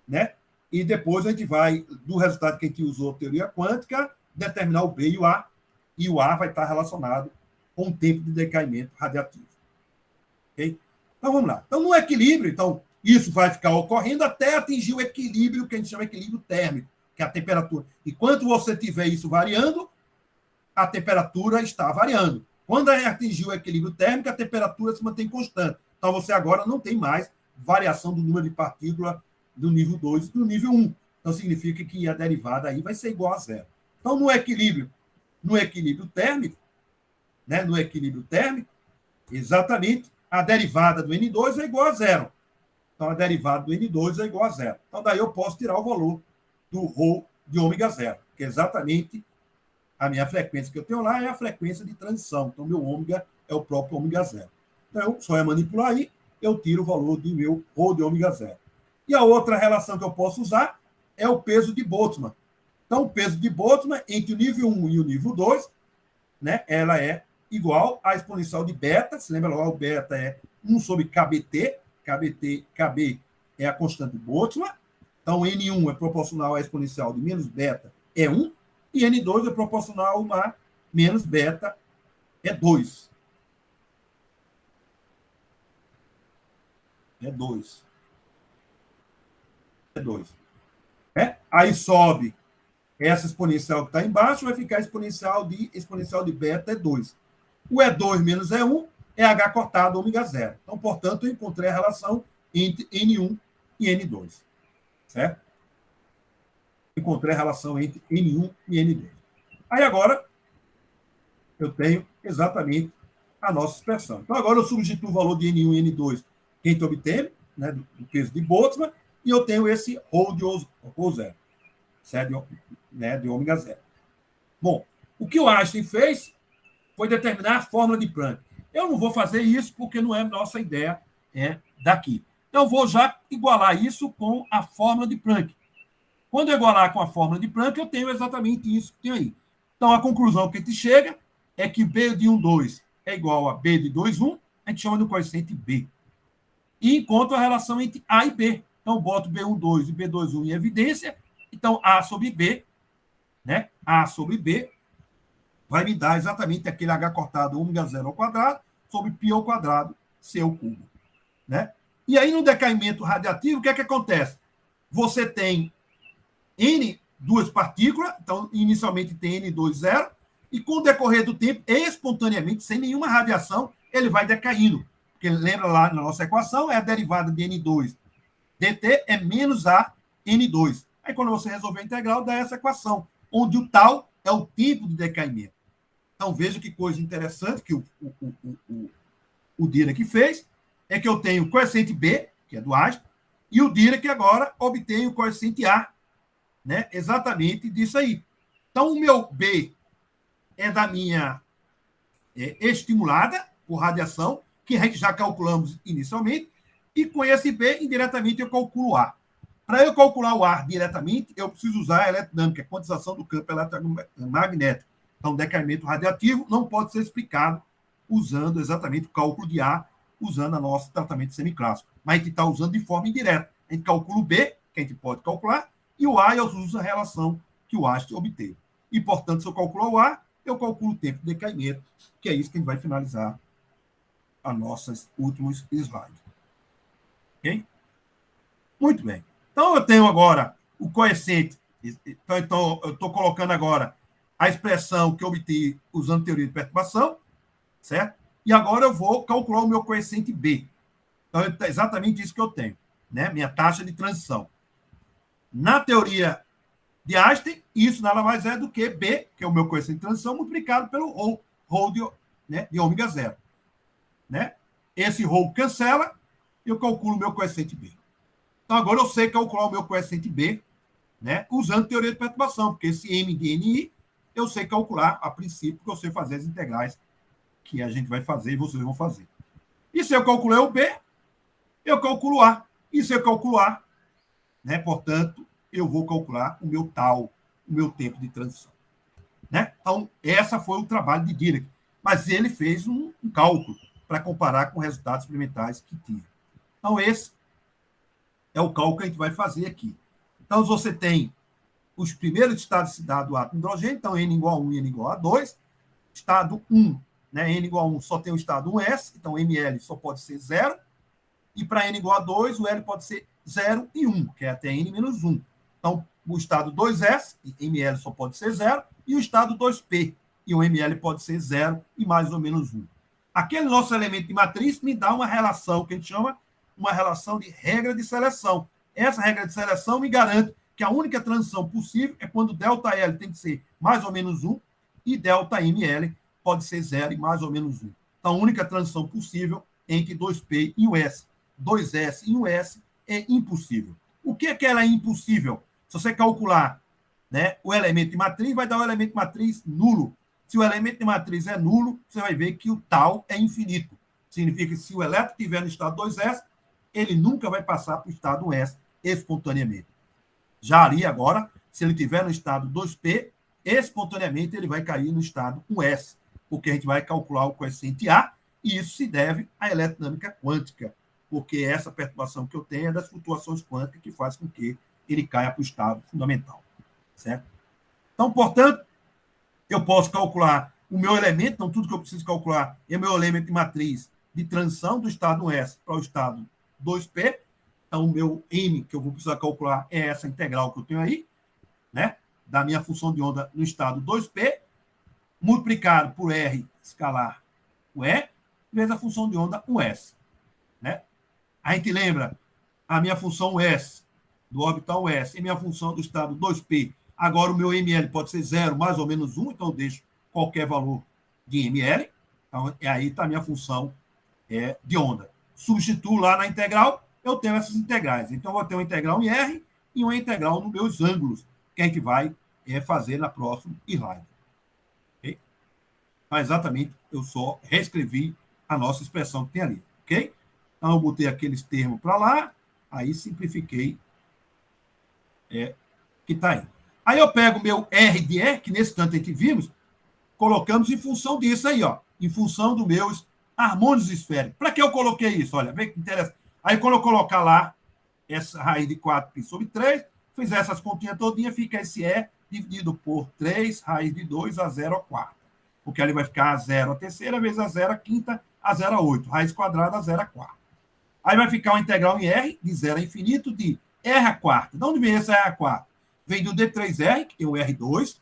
né? E depois a gente vai, do resultado que a gente usou a teoria quântica, determinar o B e o A vai estar relacionado com o tempo de decaimento radiativo. Okay? Então, vamos lá. Então, no equilíbrio, então, isso vai ficar ocorrendo até atingir o equilíbrio que a gente chama de equilíbrio térmico, que é a temperatura. Enquanto você tiver isso variando, a temperatura está variando. Quando atingir o equilíbrio térmico, a temperatura se mantém constante. Então, você agora não tem mais variação do número de partículas do nível 2 e do nível 1. Então, significa que a derivada aí vai ser igual a zero. Então, no equilíbrio térmico, né, no equilíbrio térmico, Exatamente, a derivada do N2 é igual a zero. Então, a derivada do N2 é igual a zero. Então, daí eu posso tirar o valor do ρ de ômega zero, que é exatamente a minha frequência que eu tenho lá, é a frequência de transição. Então, meu ômega é o próprio ômega zero. Então, só é manipular aí, eu tiro o valor de meu ρ de ômega zero. E a outra relação que eu posso usar é o peso de Boltzmann. Então, o peso de Boltzmann entre o nível 1 e o nível 2, né, ela é igual à exponencial de beta. Se lembra lá, o beta é 1 sobre kBt. Kb é a constante de Boltzmann. Então, N1 é proporcional à exponencial de menos beta, é 1. E N2 é proporcional a menos beta, é 2. É 2. É 2. Aí sobe essa exponencial que está embaixo, vai ficar exponencial de beta é 2. O E2 menos E1 é H cortado ômega zero. Então, portanto, eu encontrei a relação entre N1 e N2. Certo? Encontrei a relação entre N1 e N2. Aí agora, eu tenho exatamente a nossa expressão. Então, agora eu substituo o valor de N1 e N2 que a gente obteve, né, do peso de Boltzmann, e eu tenho esse ρ de ρ zero, certo? Né, de ômega zero. Bom, o que o Einstein fez foi determinar a fórmula de Planck. Eu não vou fazer isso porque não é nossa ideia daqui. Então, eu vou já igualar isso com a fórmula de Planck. Quando eu igualar com a fórmula de Planck, eu tenho exatamente isso que tem aí. Então, a conclusão que a gente chega é que B de 1, 2 é igual a B de 2, 1, a gente chama de coeficiente B. E encontro a relação entre A e B. Então, boto B1, 2 e B2, 1 em evidência. Então, A sobre B, né? A sobre B vai me dar exatamente aquele H cortado ômega zero ao quadrado sobre π ao quadrado C ao cubo. Né? E aí, no decaimento radiativo, o que é que acontece? Você tem N duas partículas, então, inicialmente tem N2 zero, e com o decorrer do tempo, espontaneamente, sem nenhuma radiação, ele vai decaindo. Porque lembra lá na nossa equação, é a derivada de N2 dt é menos a N2. Aí, quando você resolver a integral, dá essa equação, onde o tal é o tempo de decaimento. Então, veja que coisa interessante que o Dirac fez, é que eu tenho o coeficiente B, que é do Einstein, e o Dirac agora obtém o coeficiente A, né? Exatamente disso aí. Então, o meu B é da minha estimulada por radiação, que a gente já calculamos inicialmente, e com esse B, indiretamente, eu calculo o A. Para eu calcular o A diretamente, eu preciso usar a eletrodinâmica, a quantização do campo eletromagnético. Então, decaimento radiativo não pode ser explicado usando exatamente o cálculo de A, usando o nosso tratamento semiclássico. Mas a gente está usando de forma indireta. A gente calcula o B, que a gente pode calcular, e o A eu uso a relação que o Einstein obteve. E, portanto, se eu calcular o A, eu calculo o tempo de decaimento, que é isso que a gente vai finalizar a nossos últimos slides. Ok? Muito bem. Então, eu tenho agora o coeficiente. Então eu estou colocando agora a expressão que eu obtive usando teoria de perturbação, certo? E agora eu vou calcular o meu coeficiente B. Então, é exatamente isso que eu tenho, né? Minha taxa de transição. Na teoria de Einstein, isso nada mais é do que B, que é o meu coeficiente de transição, multiplicado pelo ρ de ômega zero. Né? Esse ρ cancela, eu calculo o meu coeficiente B. Então, agora eu sei calcular o meu coeficiente B, né, usando teoria de perturbação, porque esse M de NI eu sei calcular a princípio, porque eu sei fazer as integrais que a gente vai fazer e vocês vão fazer. E se eu calcular o B, eu calculo A. E se eu calcular, né, portanto, eu vou calcular o meu tal, o meu tempo de transição. Né? Então, esse foi o trabalho de Dirac. Mas ele fez um cálculo para comparar com resultados experimentais que tinha. Então, esse é o cálculo que a gente vai fazer aqui. Então, você tem os primeiros estados de cidade do átomo de hidrogênio, então N igual a 1 e N igual a 2. Estado 1, né, N igual a 1 só tem o estado 1s, então ML só pode ser 0. E para N igual a 2, o L pode ser 0 e 1, que é até N menos 1. Então, o estado 2s, ML só pode ser 0, e o estado 2p, e o ML pode ser 0 e mais ou menos 1. Aquele nosso elemento de matriz me dá uma relação que a gente chama uma relação de regra de seleção. Essa regra de seleção me garante que a única transição possível é quando ΔL tem que ser mais ou menos 1 e ΔML pode ser 0 e mais ou menos 1. Então, a única transição possível entre 2P e 1S. 2S e 1S é impossível. O que é que ela é impossível? Se você calcular, né, o elemento de matriz, vai dar o elemento de matriz nulo. Se o elemento de matriz é nulo, você vai ver que o tal é infinito. Significa que se o elétron estiver no estado 2S, ele nunca vai passar para o estado 1S espontaneamente. Já ali, agora, se ele estiver no estado 2P, espontaneamente ele vai cair no estado 1S, porque a gente vai calcular o coeficiente A, e isso se deve à eletrodinâmica quântica, porque essa perturbação que eu tenho é das flutuações quânticas que faz com que ele caia para o estado fundamental. Certo? Então, portanto, eu posso calcular o meu elemento, então tudo que eu preciso calcular é o meu elemento de matriz de transição do estado 1S para o estado 2P. Então, o meu M que eu vou precisar calcular é essa integral que eu tenho aí, né? Da minha função de onda no estado 2P, multiplicado por R escalar o E, vezes a função de onda 1S. Né? A gente lembra a minha função S, do orbital S, e minha função do estado 2P. Agora, o meu ML pode ser 0 mais ou menos 1, então eu deixo qualquer valor de ML. Então, aí está a minha função de onda. Substituo lá na integral, eu tenho essas integrais. Então, eu vou ter uma integral em R e uma integral nos meus ângulos, que a gente vai fazer na próxima slide. Okay? Então, exatamente, eu só reescrevi a nossa expressão que tem ali. Ok? Então, eu botei aqueles termos para lá, aí simplifiquei que está aí. Aí eu pego o meu R de E, que nesse tanto aqui vimos, colocamos em função disso aí, ó, em função dos meus harmônios esféricos. Para que eu coloquei isso? Olha, vê que interessante. Aí, quando eu colocar lá essa raiz de 4π sobre 3, fizer essas continhas todinhas, fica esse E dividido por 3, raiz de 2 a 0 a 4. Porque ali vai ficar a 0 a terceira, vezes a 0 a quinta, a 0 a 8. Raiz quadrada a 0 a 4. Aí vai ficar uma integral em R, de 0 a infinito, de R a quarta. De onde vem esse R a quarta? Vem do D3R, que tem o R2.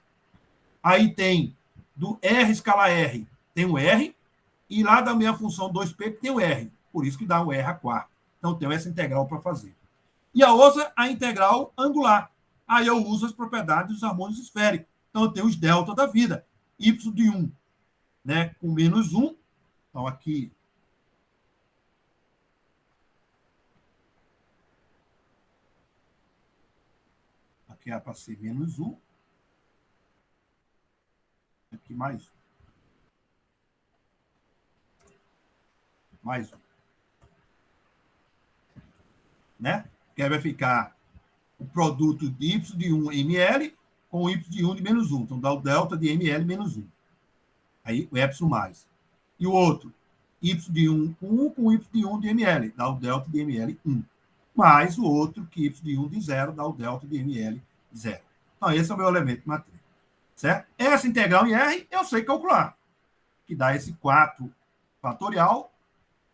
Aí tem do R escala R, tem o R. E lá da minha função 2P, tem o R. Por isso que dá o R a quarta. Então, eu tenho essa integral para fazer. E a outra, a integral angular. Aí eu uso as propriedades dos harmônios esféricos. Então, eu tenho os delta da vida. Y de 1, né, com menos 1. Então, aqui... Aqui é para ser menos 1. Aqui mais 1. Mais 1. Né? Que aí vai ficar o produto de Y de 1 ml com Y de 1 de menos 1. Então, dá o delta de ml menos 1. Aí, o epsilon mais. E o outro, Y de 1 com 1 com Y de 1 de ml. Dá o delta de ml 1. Mais o outro, que Y de 1 de 0, dá o delta de ml 0. Então, esse é o meu elemento de matriz. Certo? Essa integral em R, eu sei calcular. Que dá esse 4 fatorial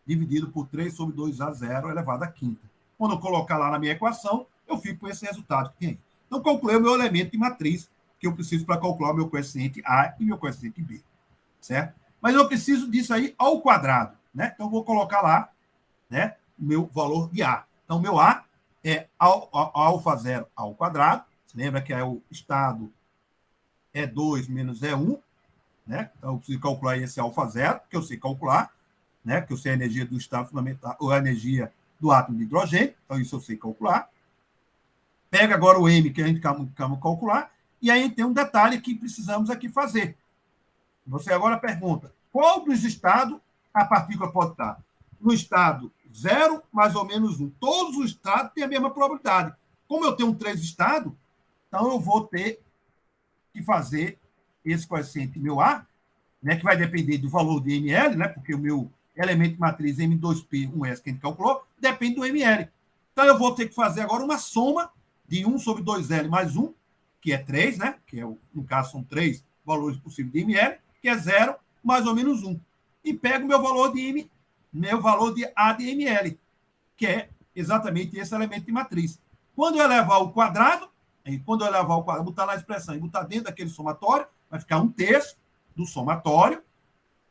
dividido por 3 sobre 2a 0 elevado à quinta. Quando eu colocar lá na minha equação, eu fico com esse resultado que tem aí. Então, calculei o meu elemento de matriz que eu preciso para calcular o meu coeficiente A e meu coeficiente B. Certo? Mas eu preciso disso aí ao quadrado. Né? Então, eu vou colocar lá, né, o meu valor de A. Então, o meu A é alfa 0 ao quadrado. Você lembra que é o estado E2 menos E1. Né? Então, eu preciso calcular esse alfa 0, que eu sei calcular, né? Que eu sei a energia do estado fundamental, ou a energia do átomo de hidrogênio. Então, isso eu sei calcular. Pega agora o M, que a gente acaba calcular, e aí tem um detalhe que precisamos aqui fazer. Você agora pergunta, qual dos estados a partícula pode estar? No estado 0, mais ou menos 1. Todos os estados têm a mesma probabilidade. Como eu tenho 3 estados, então eu vou ter que fazer esse coeficiente meu A, né, que vai depender do valor de ml, né, porque o meu elemento de matriz M2P1S que a gente calculou depende do ml. Então, eu vou ter que fazer agora uma soma de 1 sobre 2L mais 1, que é 3, né, que é, no caso são 3 valores possíveis de ml, que é 0 mais ou menos 1. E pego o meu valor de A de ml, que é exatamente esse elemento de matriz. Quando eu elevar ao quadrado, botar na expressão e botar dentro daquele somatório, vai ficar 1/3 do somatório,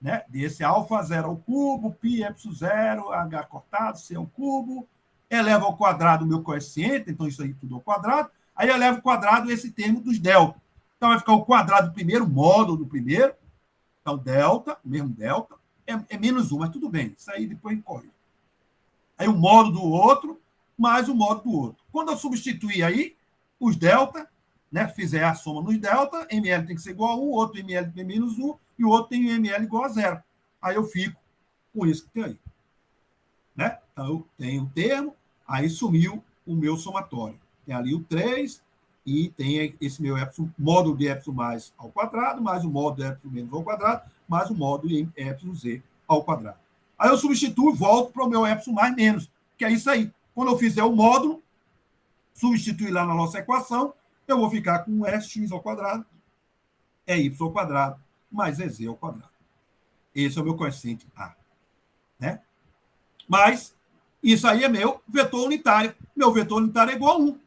né, desse alfa 0 ao cubo, π epsilon 0, h cortado, c ao cubo, eleva ao quadrado o meu coeficiente, então isso aí tudo ao quadrado, aí eu elevo ao quadrado esse termo dos delta. Então vai ficar o quadrado do primeiro, módulo do primeiro, então delta, mesmo delta, é menos 1, mas tudo bem, isso aí depois corre. Aí o modo do outro, mais o modo do outro. Quando eu substituir aí os delta, né, fizer a soma nos delta, ml tem que ser igual a 1, o outro ml tem menos 1, e o outro tem ml igual a 0. Aí eu fico com isso que tem aí. Né? Então, eu tenho o termo, aí sumiu o meu somatório. Tem ali o 3, e tem esse meu epsilon, módulo de epsilon mais ao quadrado, mais o módulo de epsilon menos ao quadrado, mais o módulo de epsilon z ao quadrado. Aí eu substituo e volto para o meu epsilon mais menos, que é isso aí. Quando eu fizer o módulo, substituir lá na nossa equação, eu vou ficar com x ao quadrado, é y ao quadrado, mais EZ ao quadrado. Esse é o meu coeficiente A. Né? Mas isso aí é meu vetor unitário. Meu vetor unitário é igual a 1.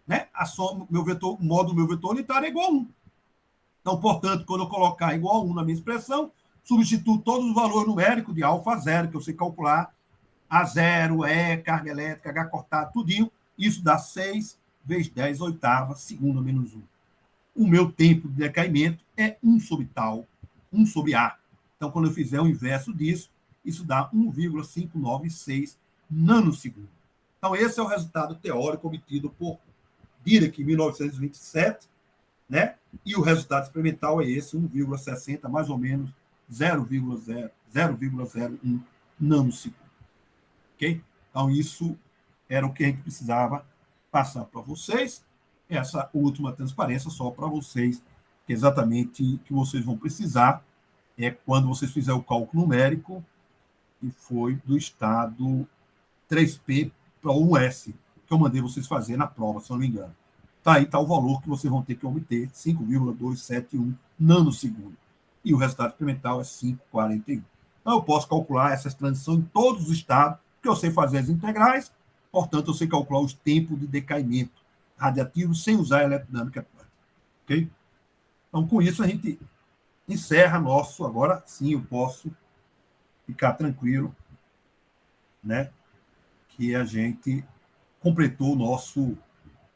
Né? A soma, meu vetor, o módulo do meu vetor unitário é igual a 1. Então, portanto, quando eu colocar igual a 1 na minha expressão, substituo todos os valores numéricos de alfa zero, que eu sei calcular, A0, E, carga elétrica, H cortado, tudinho. Isso dá 6 vezes 10 oitavas, segunda menos 1. O meu tempo de decaimento é 1 sobre tal, 1 sobre A. Então, quando eu fizer o inverso disso, isso dá 1,596 nanosegundos. Então, esse é o resultado teórico obtido por Dirac em 1927, né? E o resultado experimental é esse, 1,60, mais ou menos 0,01 nanosegundo. Ok? Então, isso era o que a gente precisava passar para vocês. Essa última transparência só para vocês, que exatamente que vocês vão precisar é quando vocês fizerem o cálculo numérico, e foi do estado 3P para o 1S, que eu mandei vocês fazer na prova, se eu não me engano. Tá aí, está o valor que vocês vão ter que obter, 5,271 nanosegundo. E o resultado experimental é 5,41. Então, eu posso calcular essas transições em todos os estados, porque eu sei fazer as integrais, portanto, eu sei calcular os tempos de decaimento radiativo sem usar a eletrodinâmica quântica. Ok? Então, com isso, a gente encerra nosso. Agora sim, eu posso ficar tranquilo, né? Que a gente completou o nosso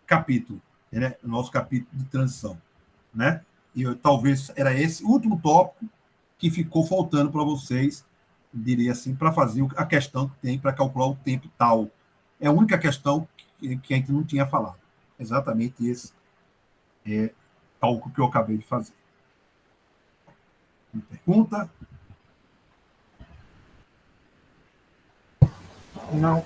capítulo, né? O nosso capítulo de transição, né? E talvez era esse último tópico que ficou faltando para vocês, diria assim, para fazer a questão que tem para calcular o tempo tal. É a única questão que a gente não tinha falado. Exatamente esse cálculo que eu acabei de fazer. Uma pergunta? Não.